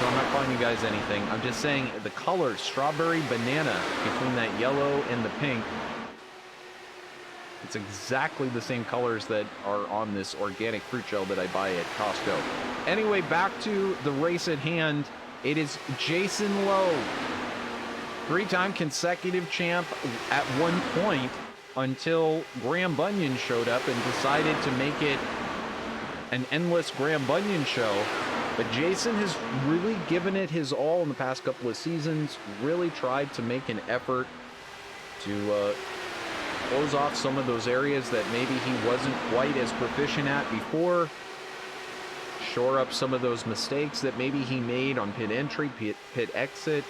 So I'm not calling you guys anything. I'm just saying the colors, strawberry, banana, between that yellow and the pink. It's exactly the same colors that are on this organic fruit gel that I buy at Costco. Anyway, back to the race at hand. It is Jason Lowe, three-time consecutive champ at one point, until Graham Bunyan showed up and decided to make it an endless Graham Bunyan show. But Jason has really given it his all in the past couple of seasons, really tried to make an effort to close off some of those areas that maybe he wasn't quite as proficient at before, shore up some of those mistakes that maybe he made on pit entry, pit exit,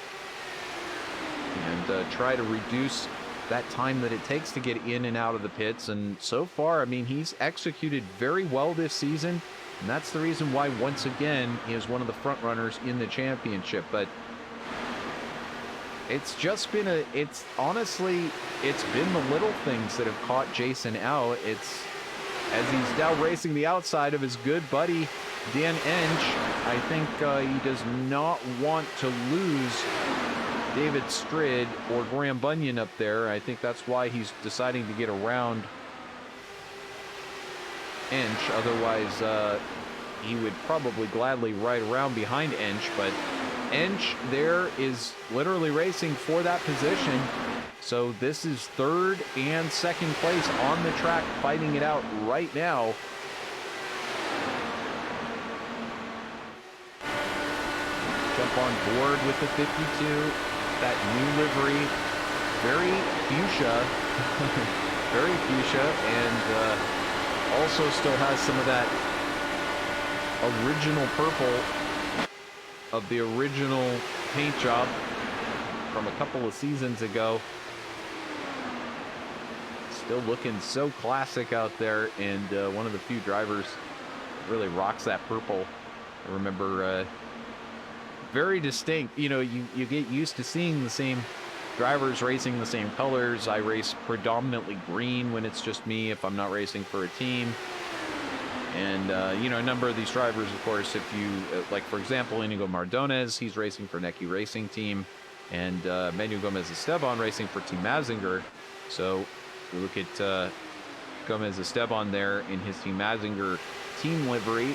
and try to reduce that time that it takes to get in and out of the pits. And so far, I mean, he's executed very well this season, and that's the reason why, once again, he is one of the front runners in the championship. But it's just been honestly, it's been the little things that have caught Jason out. It's as he's now racing the outside of his good buddy, Dan Ensch. I think he does not want to lose David Strid or Graham Bunyan up there. I think that's why he's deciding to get around Ensch. Otherwise, he would probably gladly ride around behind Ensch. But Ensch there is literally racing for that position. So this is third and second place on the track, fighting it out right now. Jump on board with the 52. That new livery, very fuchsia, very fuchsia, and also still has some of that original purple of the original paint job from a couple of seasons ago. Still looking so classic out there, and one of the few drivers that really rocks that purple. I remember very distinct. You know, you get used to seeing the same drivers racing the same colors. I race predominantly green when it's just me, if I'm not racing for a team. And, you know, a number of these drivers, of course, if you, like, for example, Iñigo Mardones, he's racing for Necki Racing Team, and Manuel Gomez-Esteban racing for Team Mazinger. So we look at Gomez-Esteban there in his Team Mazinger team livery.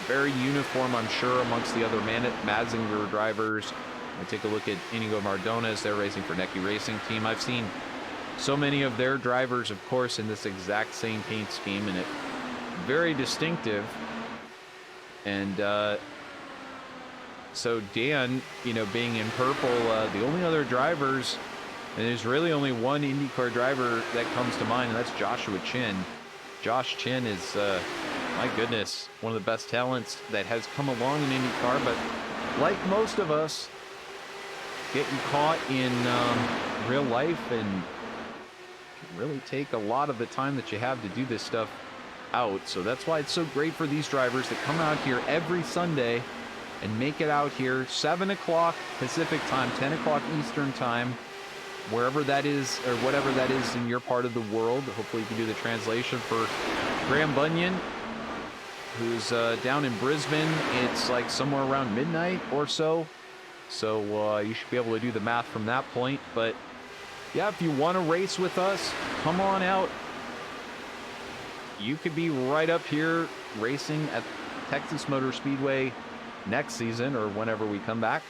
Very uniform, I'm sure, amongst the other Mazinger drivers. I take a look at Iñigo Mardones. They're racing for Necki Racing Team. I've seen so many of their drivers, of course, in this exact same paint scheme, and it very distinctive. And so Dan, you know, being in purple, the only other drivers, and there's really only one IndyCar driver that comes to mind, and that's Joshua Chin. Josh Chin is, my goodness, one of the best talents that has come along in IndyCar, but like most of us, getting caught in real life and can really take a lot of the time that you have to do this stuff out. So that's why it's so great for these drivers that come out here every Sunday and make it out here 7 o'clock Pacific time, 10 o'clock Eastern time, wherever that is, or whatever that is in your part of the world. Hopefully you can do the translation for Graham Bunyan, who's down in Brisbane. It's like somewhere around midnight or so. So you should be able to do the math from that point. But yeah, if you want to race with us, come on out. You could be right up here racing at Texas Motor Speedway next season or whenever we come back.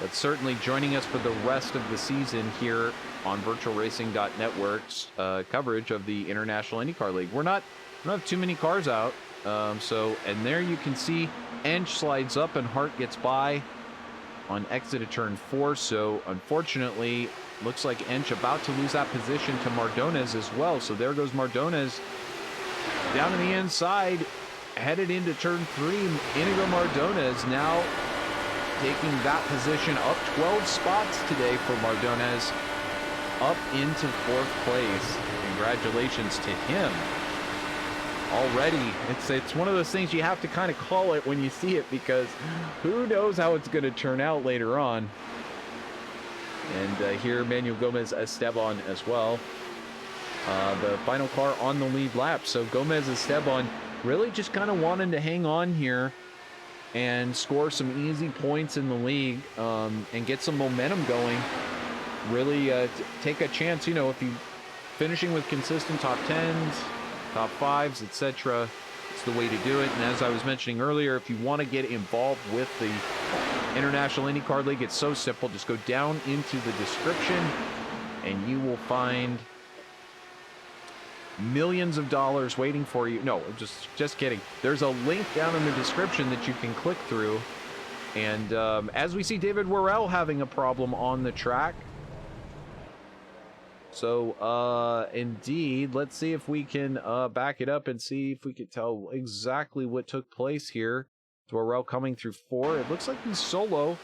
But certainly joining us for the rest of the season here on VirtualRacing.Network's coverage of the International IndyCar League. We don't have too many cars out. And there you can see Ensch slides up and Harte gets by on exit of turn 4. So unfortunately, looks like Ensch about to lose that position to Mardones as well. So there goes Mardones down to the inside, headed into turn 3. Iñigo Mardones now taking that position up 12 spots today for Mardones, up into 4th place. Congratulations to him. Already, it's one of those things you have to kind of call it when you see it, because who knows how it's going to turn out later on. And here Manuel Gomez-Esteban as well. The final car on the lead lap. So Gomez-Esteban really just kind of wanting to hang on here and score some easy points in the league, and get some momentum going. Really take a chance, you know, if you finishing with consistent top 10s, top 5s, etc. It's the way to do it. And as I was mentioning earlier, if you want to get involved with the International IndyCar League, it's so simple. Just go down into the description and you will find millions of dollars waiting for you. No, just kidding. There's a link down in the description that you can click through. And as we see David Worrell having a problem on the track. So, indeed, let's see if we can back it up and see if we can tell exactly what took place here. Worrell coming through 4. It looks like he's solo.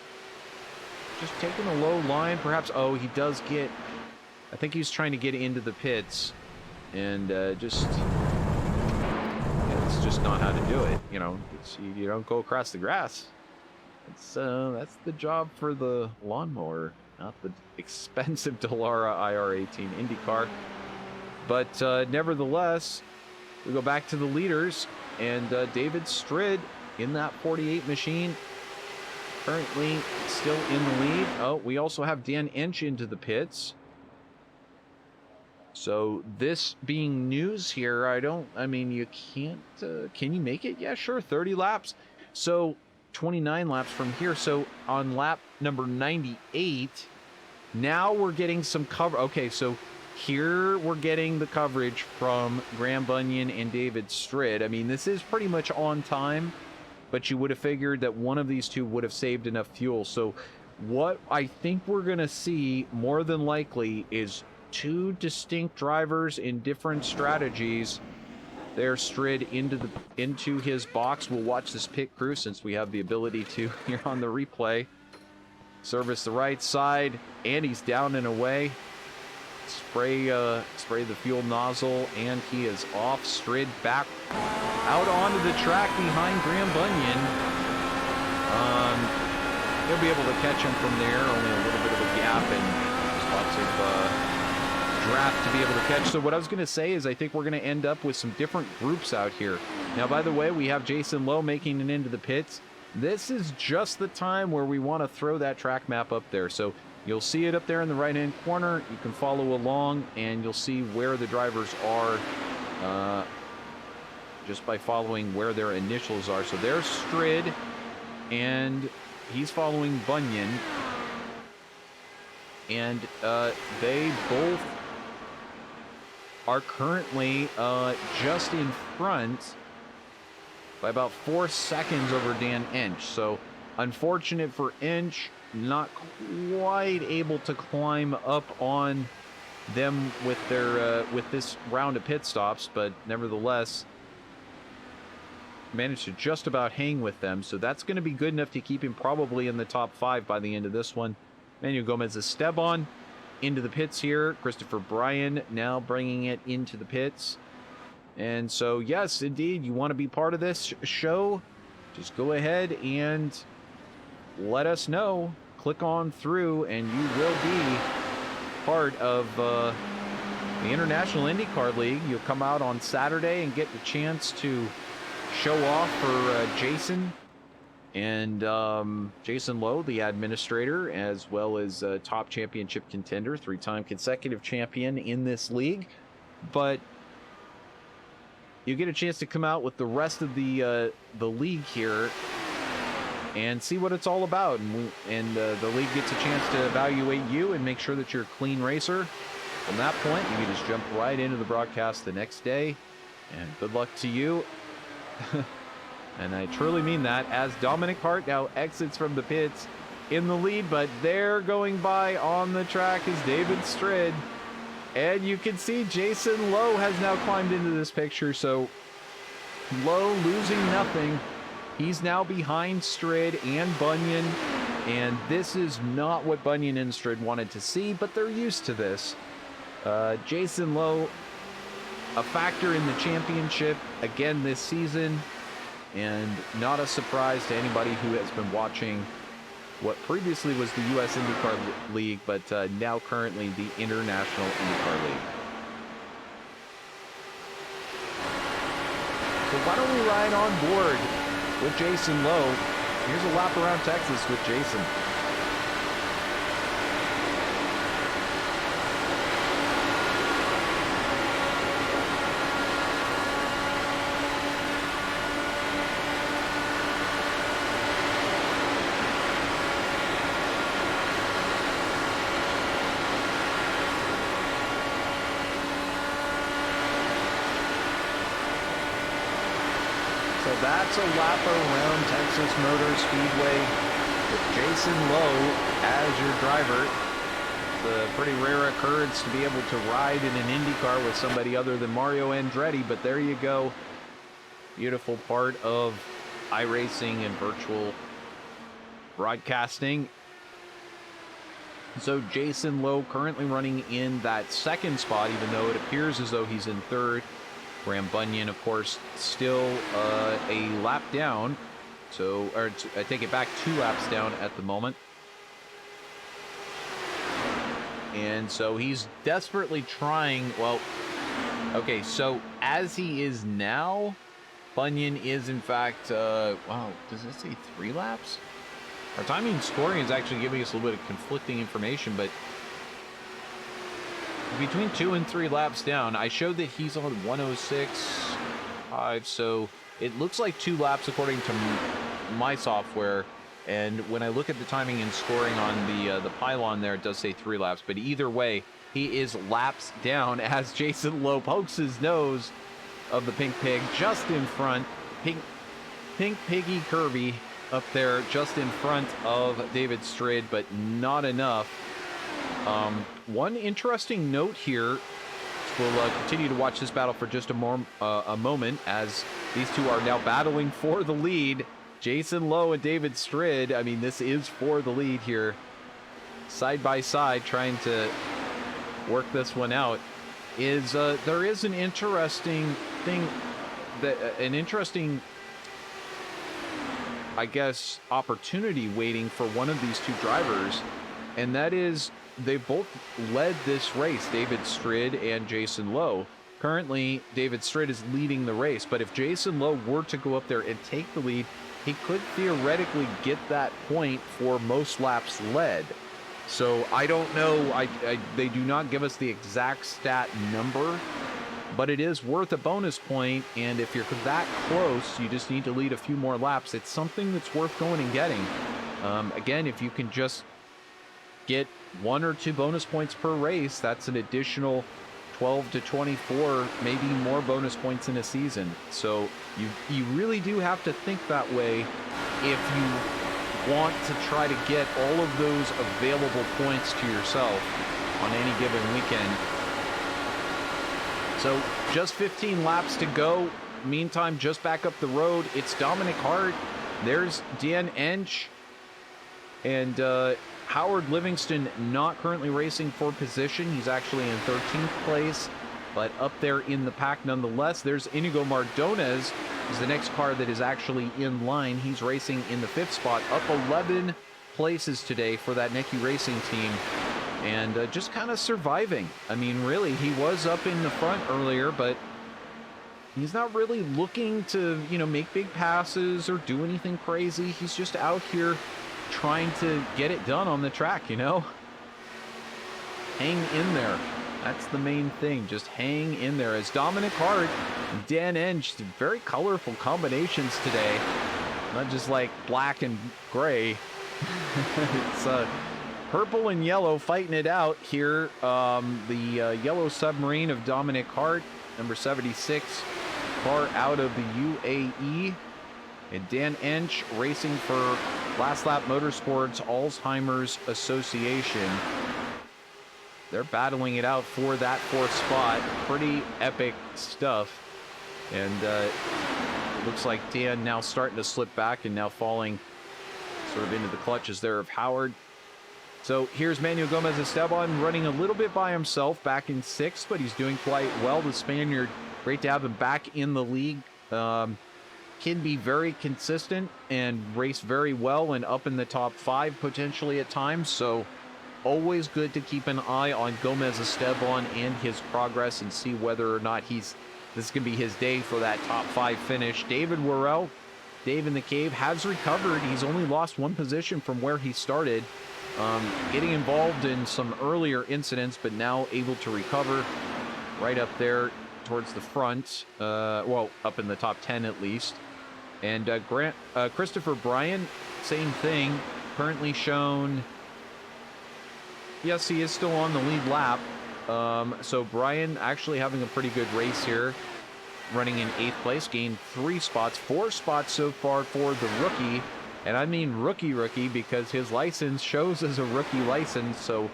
Just taking a low line, perhaps. Oh, he does get... I think he's trying to get into the pits. And it's just not how to do it. You know, you don't go across the grass. That's the job for the lawnmower, not the expensive Dallara IR-18 IndyCar. But nevertheless, we go back to the leaders, and David Strid in that 48 machine, currently still in the lead. Oh, we also have Dan Ensch into the pits. So this being news here, I mean, you can't, can you make it? Yeah, sure, 30 laps. So 29 laps from here. So on lap number 98, now we're getting some cover. Okay, so here we're getting the coverage from Graham Bunyan and David Strid. I mean, this is pretty much on time, but you would have figured that one of these two would have saved enough fuel. So what I think we're going to see more than likely is two distinct drivers in different strategies. There's Strid into his box. We'll watch this pit crew since we have the ability to here on the replay. Service the right side, and he's down and away. Spray the fuel nozzle, and he is off. Strid back out onto the track behind Graham Bunyan. He'll be able to catch him from there. Only a little bit of a gap gap and there's lots of draft to be able to catch. So what I was going to say is I think we're going to end up with some different groups out here. Now, by the way, we have Jason Lowe making it into the pits. This is just the time where we want to throw that track map up there. So you'll see it up there in the right-hand corner. You can follow along, and you'll see where the drivers are just by following where their initials are. So there's Strid, and he's following Bunyan. And they both are currently just in front by about 4 seconds over Dan Ensch. So unfortunate for Ensch, not quite able to climb up on them with their with this round of pit stops, but nevertheless managed to just about hang with them. So that's going to be good enough to keep him probably in the top 5 by the end of this one. Manuel Gomez Esteban into the pits here. Christopher Bryan now bringing it into the pits. And so, yes, indeed, you want to be part of this show, just go ahead and let us know. Click on through, and you will be part of the International IndyCar League. You'll come out on Saturday and get the chance to show off for Jason and Jason Lowe, the administrator, as well as top championship contender, 3-time consecutive champion in this league. But you get a chance to come out with the rest of the league here and see what it's all about. And the league gets a chance to evaluate you and make sure that you're a clean racer. From that point, you can just jump right into the broadcast the next day. And good luck to you. And I truly mean that, as Dominic Harte now exits from the pits in the lead, but there going by on the track is David Strid. And you can see Jason Lowe has now climbed into this picture. So Lowe losing nothing. He's now behind Strid and Bunyan. And this is not what Bunyan and Strid wanted to see, but they're used to this. Jason Lowe, a factor in the championship again this season. And not a surprise to anybody who has been watching what previously was the U.S. IndyCar League, but now currently the International IndyCar League. So why don't we ride on board with Jason Lowe? Here's a lap around Texas with Jason. That's a lap around Texas Motor Speedway with Jason Lowe as your driver. It's a pretty rare occurrence to be able to ride in an IndyCar with somebody other than Mario Andretti, but there you go. Beautiful part of iRacing and virtual broadcasting. So Jason Lowe currently running in that second spot, even though it appears as though he's in third. Graham Bunyan, of course, still a lap down. So, or I take it back, 2 laps down at the moment. And so he's desperately trying. Well, okay, so as he is now, Bunyan is in fact, wow, does it say 3 laps? Our timing scoring is actually giving us a little bit of conflicting information, but between 2 and 3 laps down. I showed that he's on 106.5, so it looks like 2 laps according to my software. And when I look at the timing and scoring on the pylon there, it does say 3 laps. But either way, he is laps down as Jason Lowe pokes his nose of the Pink Pig just in front. Pink Piggy Kirby up there just in front of David Strid, but not enough. One interesting note here, we'll continue to watch this battle for just a moment as these two are now battling for the lead. Jason Lowe and David Strid, I mean, this is for the lead here. Side by side, trying to work this one out. There is an interesting thing, I guess, opportunity waiting for one of these two drivers. And that is they both led this race, David Strid and Jason Lowe. Currently, David Strid is leading the race, but if Jason Lowe were to go up there and take the lead, he could theoretically get that point for most laps led. So I don't know, they do not give us the exact stat number, but it is worth a bonus point, and if you're that close, you just need to lead a few more laps. It's something that's worth going and getting. Again, if you can just get 1 or 2 bonus points per race, that's an additional 12 to 24, maybe more bonus points in a season. So you really do have to think that way if you want to try to get all of those available points to yourself on any given weekend. So just 15 laps to go. Meantime, just back up the road, it's Dominic Harte. There's Dan Ensch and Howard Livingston not currently racing for position. He's actually in 13th place, but up there in the pack nonetheless. There's Iñigo Mardones, is the next car that is actually in line. He's racing in the 5th spot, up 11 places today for that Necky Racing team, and just kind of surviving. I mean, really, he was up in the front earlier, but he's not really looking to, you know, make big passes or do anything crazy. He's just out here trying to get it done on the track, you know? Hang in there. That's the main thing. Just hang in there. As Dominic Harte and Dan Ensch, very colorful combinations today. Not just like black and gray. It's purple and yellow fighting it out here. The yellow submarine of Dominic Harte, number 76, car out of the UAE. And Dan Ensch racing for Last Lap Motorsports Alzheimer's Association. They're battling it out for that 4th spot. Pretty epic stuff. And it looks like Dan now starting to slip back and now falling sort of into the clutches there of Howard. So here's Manuel Gomez Esteban running a little bit by himself back in 6th, but he's doing quite well. The Spaniard, great to have him back in the league. Can be very consistent and race very well and up in the top 5 potentially at times. So always good to keep an eye on Gomez Esteban and his progress and see whether or not this is going to be his day for that top 5 finish. David Worrell, Dave in the Cave, has recovered. He's only lost 1 position from where he started. Getting involved in some earlier incidents, but now able to recover right up there towards the front. Well, up in the top 10 at least. And Christopher Bryan, same thing, currently shown. Yes, he is still on the lead lap. So Bryan actually having a pretty good race here, running in 8th place, gained 3 spots, 4 spots so far for the rookie. And I mean rookie because his license shows as a rookie license. So,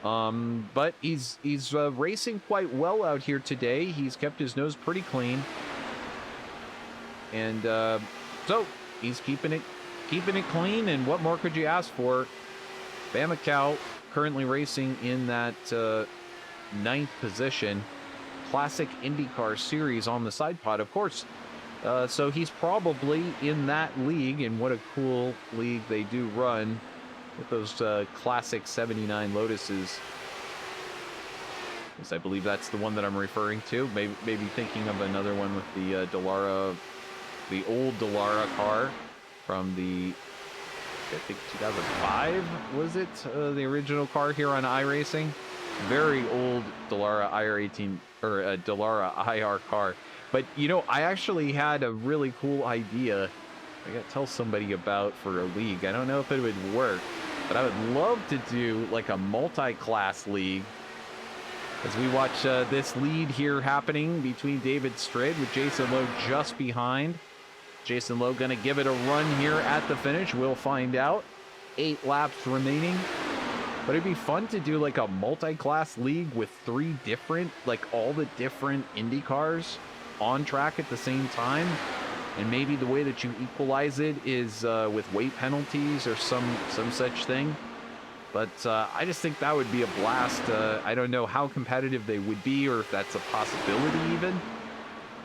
but he's racing quite well out here today. He's kept his nose pretty clean. And so he's keeping it clean, and what more could you ask for? Bamacau currently racing in that 9th position. Classic IndyCar Series on the side pod, of course. So he's probably in that league, and what a cool league they do run with those classic 79 Lotuses. Yes, I believe that's the one that I'm referring to. Maybe thinking of another one with the Dallara. The old Dallara car from I think 2005, was it? The original car here on iRacing. Very old Dallara IR-18, or a Dallara IR car. But, you know, I actually had a really cool idea I got to tell somebody about for a league. I don't know if it would work, but I would love to do like a multi-class league. As we watch this lead here happening between David Strid with Jason Lowe just behind. Jason Lowe going to give it a run here at the finish. We'll find out. 8 laps remaining. But it'd be fun to do like a multi-class league with 3 different, like all the different Indy cars on track at the same time. And maybe the way that you equalize it is with weight penalties or some such thing. But I just think that would be a blast. I don't know how competitive they would be, or if that's a possibility even.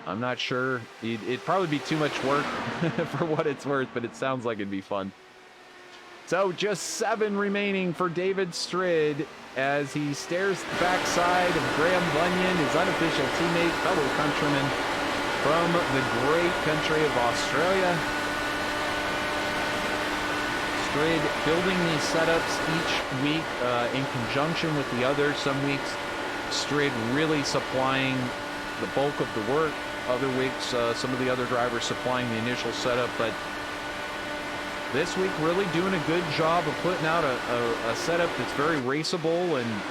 I'm not sure. It'd probably be too much work for what it's worth, but it sounds like it'd be fun. So just 7 remaining for David Strid as he stares the backside of Graham Bunyan, his unofficial teammate, fellow countryman from the great country of Australia. Strid building these setups each week in conjunction with the others. Some weeks Strid really supplying the bulk of the work. Other weeks some of the other drivers supplying the initial setup, but this week really doing a good job of putting out a setup that's very raceable, and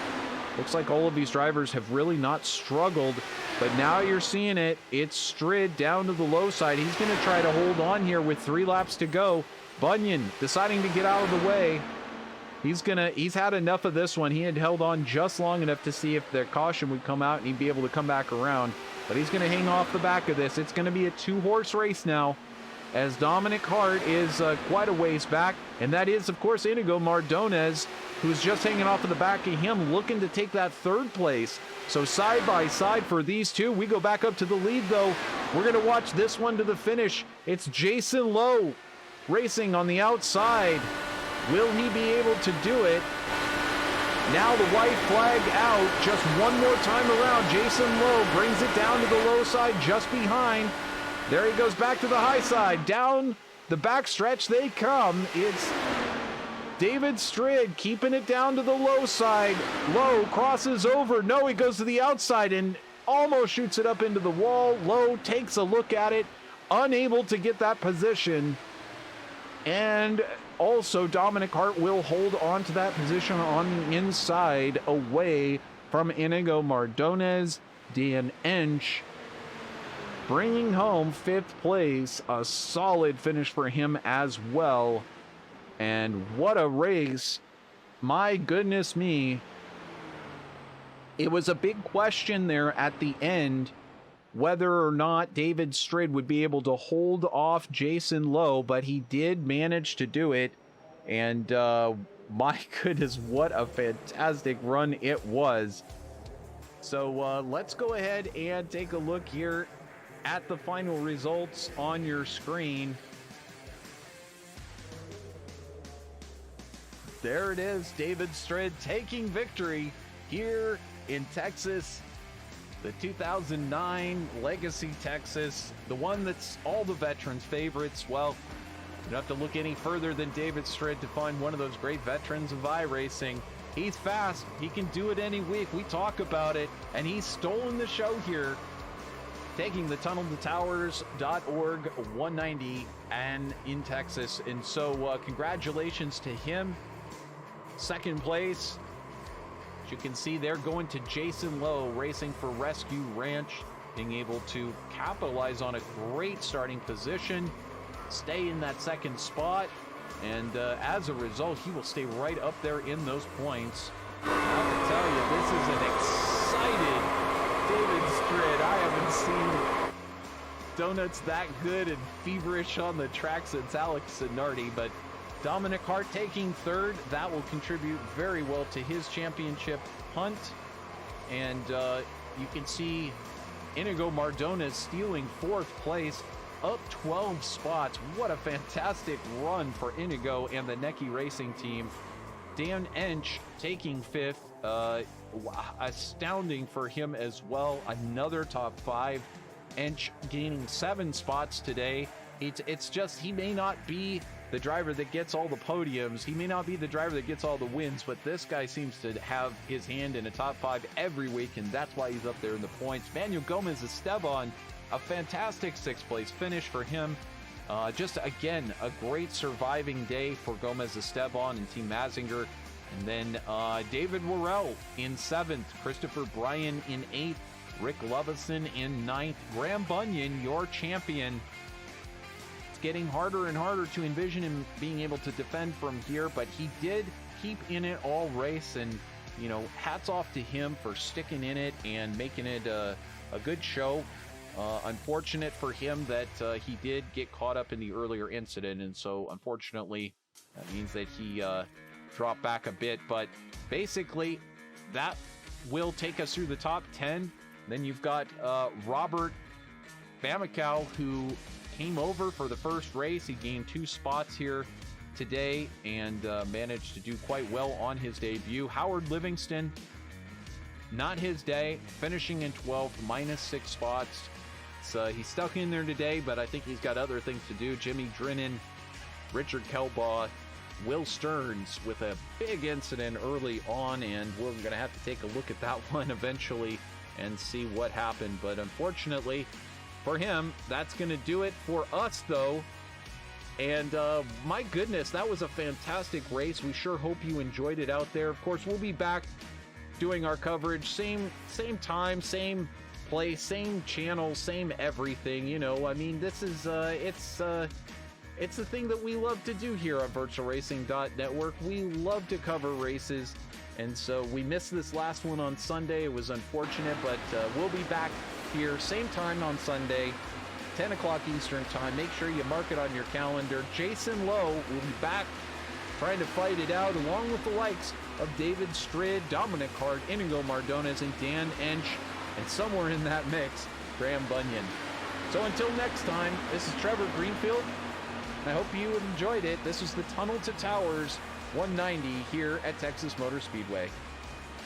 looks like all of these drivers have really not struggled. But now you're seeing it. It's Strid down to the low side. He's going to try to hold on here with 3 laps to go. Bunyan deciding to get out of the way. He's had enough of this one. He had held on just long enough to see if the caution would come out and he'd be able to come back around. But he's going to hang off the back of this. It's going to be a 2-horse race now, as Dominic Harte is quite a ways back. And that is, of course, Iñigo Mardones, who's just hanging off of the back of him, looking to take that 3rd place. So side by side for these two. We go back up to the lead, though. We're going to watch this one to the finish. It's Jason Lowe racing on the outside. Will he be able to do it? Now the white flag out. Just one more time around. Jason Lowe brings it down to the low side just behind. There he goes back to the high side. Down the backstretch they come. It's David Strid keeping it down to the low side. Lowe crosses over. No, he goes to the outside and almost shoots it up into the wall. Lowe takes a look at it, unable to get that position. And also Dominic Harte will hold on to that position on the inside away from Iñigo Mardones. Dan Ensch bringing home 5th place, a solid finish for him as well. And what a race. My goodness me. It was a big question there at the end whether or not David Strid would be able to hold off Jason Lowe, but he did manage to do it. And my goodness, what a fantastic run it was. So let's go ahead and take a look here at the final results on your screen. There it is, David Strid taking victory here in Texas, the 2009 Legacy Texas, the one that's all the veterans' favorites. Well, you don't have to look any further than David Strid to find one of those great veterans of iRacing. He's fast. He can do it any week. We talk about it, and he's stolen the show here, taking the tunnel to towers.org 190 and in Texas. And so congratulations to him. 2nd place, as you can see, they're going to Jason Lowe, racing for Rescue Ranch, being able to capitalize on a great starting position, stay in that 2nd spot, and as a result, he will stay right up there in those points. I have to tell you, this is an excited David Strid. I haven't seen donuts that good and feverish on the track since Alex Zanardi, but Dominic Harte taking 3rd. That will contribute very well to his championship hunt. And you can see Iñigo Mardones stealing 4th place, up 12 spots. What a fantastic run for Iñigo and the Necky Racing team. Dan Ensch taking 5th. Astounding for him as well. Another top 5. Ensch gaining 7 spots today. It's just, he may not be the driver that gets all the podiums. He may not be the driver that gets all the wins, but this guy seems to have his hand in a top 5 every week, and that's why he's up there in the points. Manuel Gomez-Esteban, a fantastic 6th place finish for him. Just, again, a great surviving day for Gomez-Esteban and Team Mazinger. And then David Worrell in 7th, Christopher Bryan in 8th, Rick Lovison in 9th, Graham Bunyan, your champion. It's getting harder and harder to envision him being able to defend from here, but he did keep in it all race, and, you know, hats off to him for sticking in it and making it a good show. Unfortunate for him that he did get caught up in the earlier incident, and so unfortunately that means that he dropped back a bit, but basically that will take us through the top 10. Then you've got Robert Bamakow, who came over for the first race. He gained 2 spots here today and managed to do quite well on his debut. Howard Livingston, not his day, finishing in 12th, -6 spots. So he's stuck in there today, but I think he's got other things to do. Jimmy Drennan, Richard Kelbaugh, Will Stearns with a big incident early on, and we're going to have to take a look at that one eventually and see what happened. But unfortunately for him, that's going to do it for us, though. And my goodness, that was a fantastic race. We sure hope you enjoyed it out there. Of course, we'll be back doing our coverage, same time, same place, same channel, same everything. You know, I mean, this is it's the thing that we love to do here on VirtualRacing.Network. We love to cover races, and so we missed this last one on Sunday. It was unfortunate, but we'll be back here same time on Sunday, 10 o'clock Eastern time. Make sure you mark it on your calendar. Jason Lowe will be back trying to fight it out along with the likes of David Strid, Dominic Harte, Iñigo Mardones, and Dan Ensch, and somewhere in that mix, Graham Bunyan. So until next time, this is Trevor Greenfield. I hope you enjoyed it. This is the Tunnel to Towers 190 here at Texas Motor Speedway.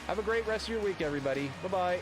Have a great rest of your week, everybody. Bye-bye.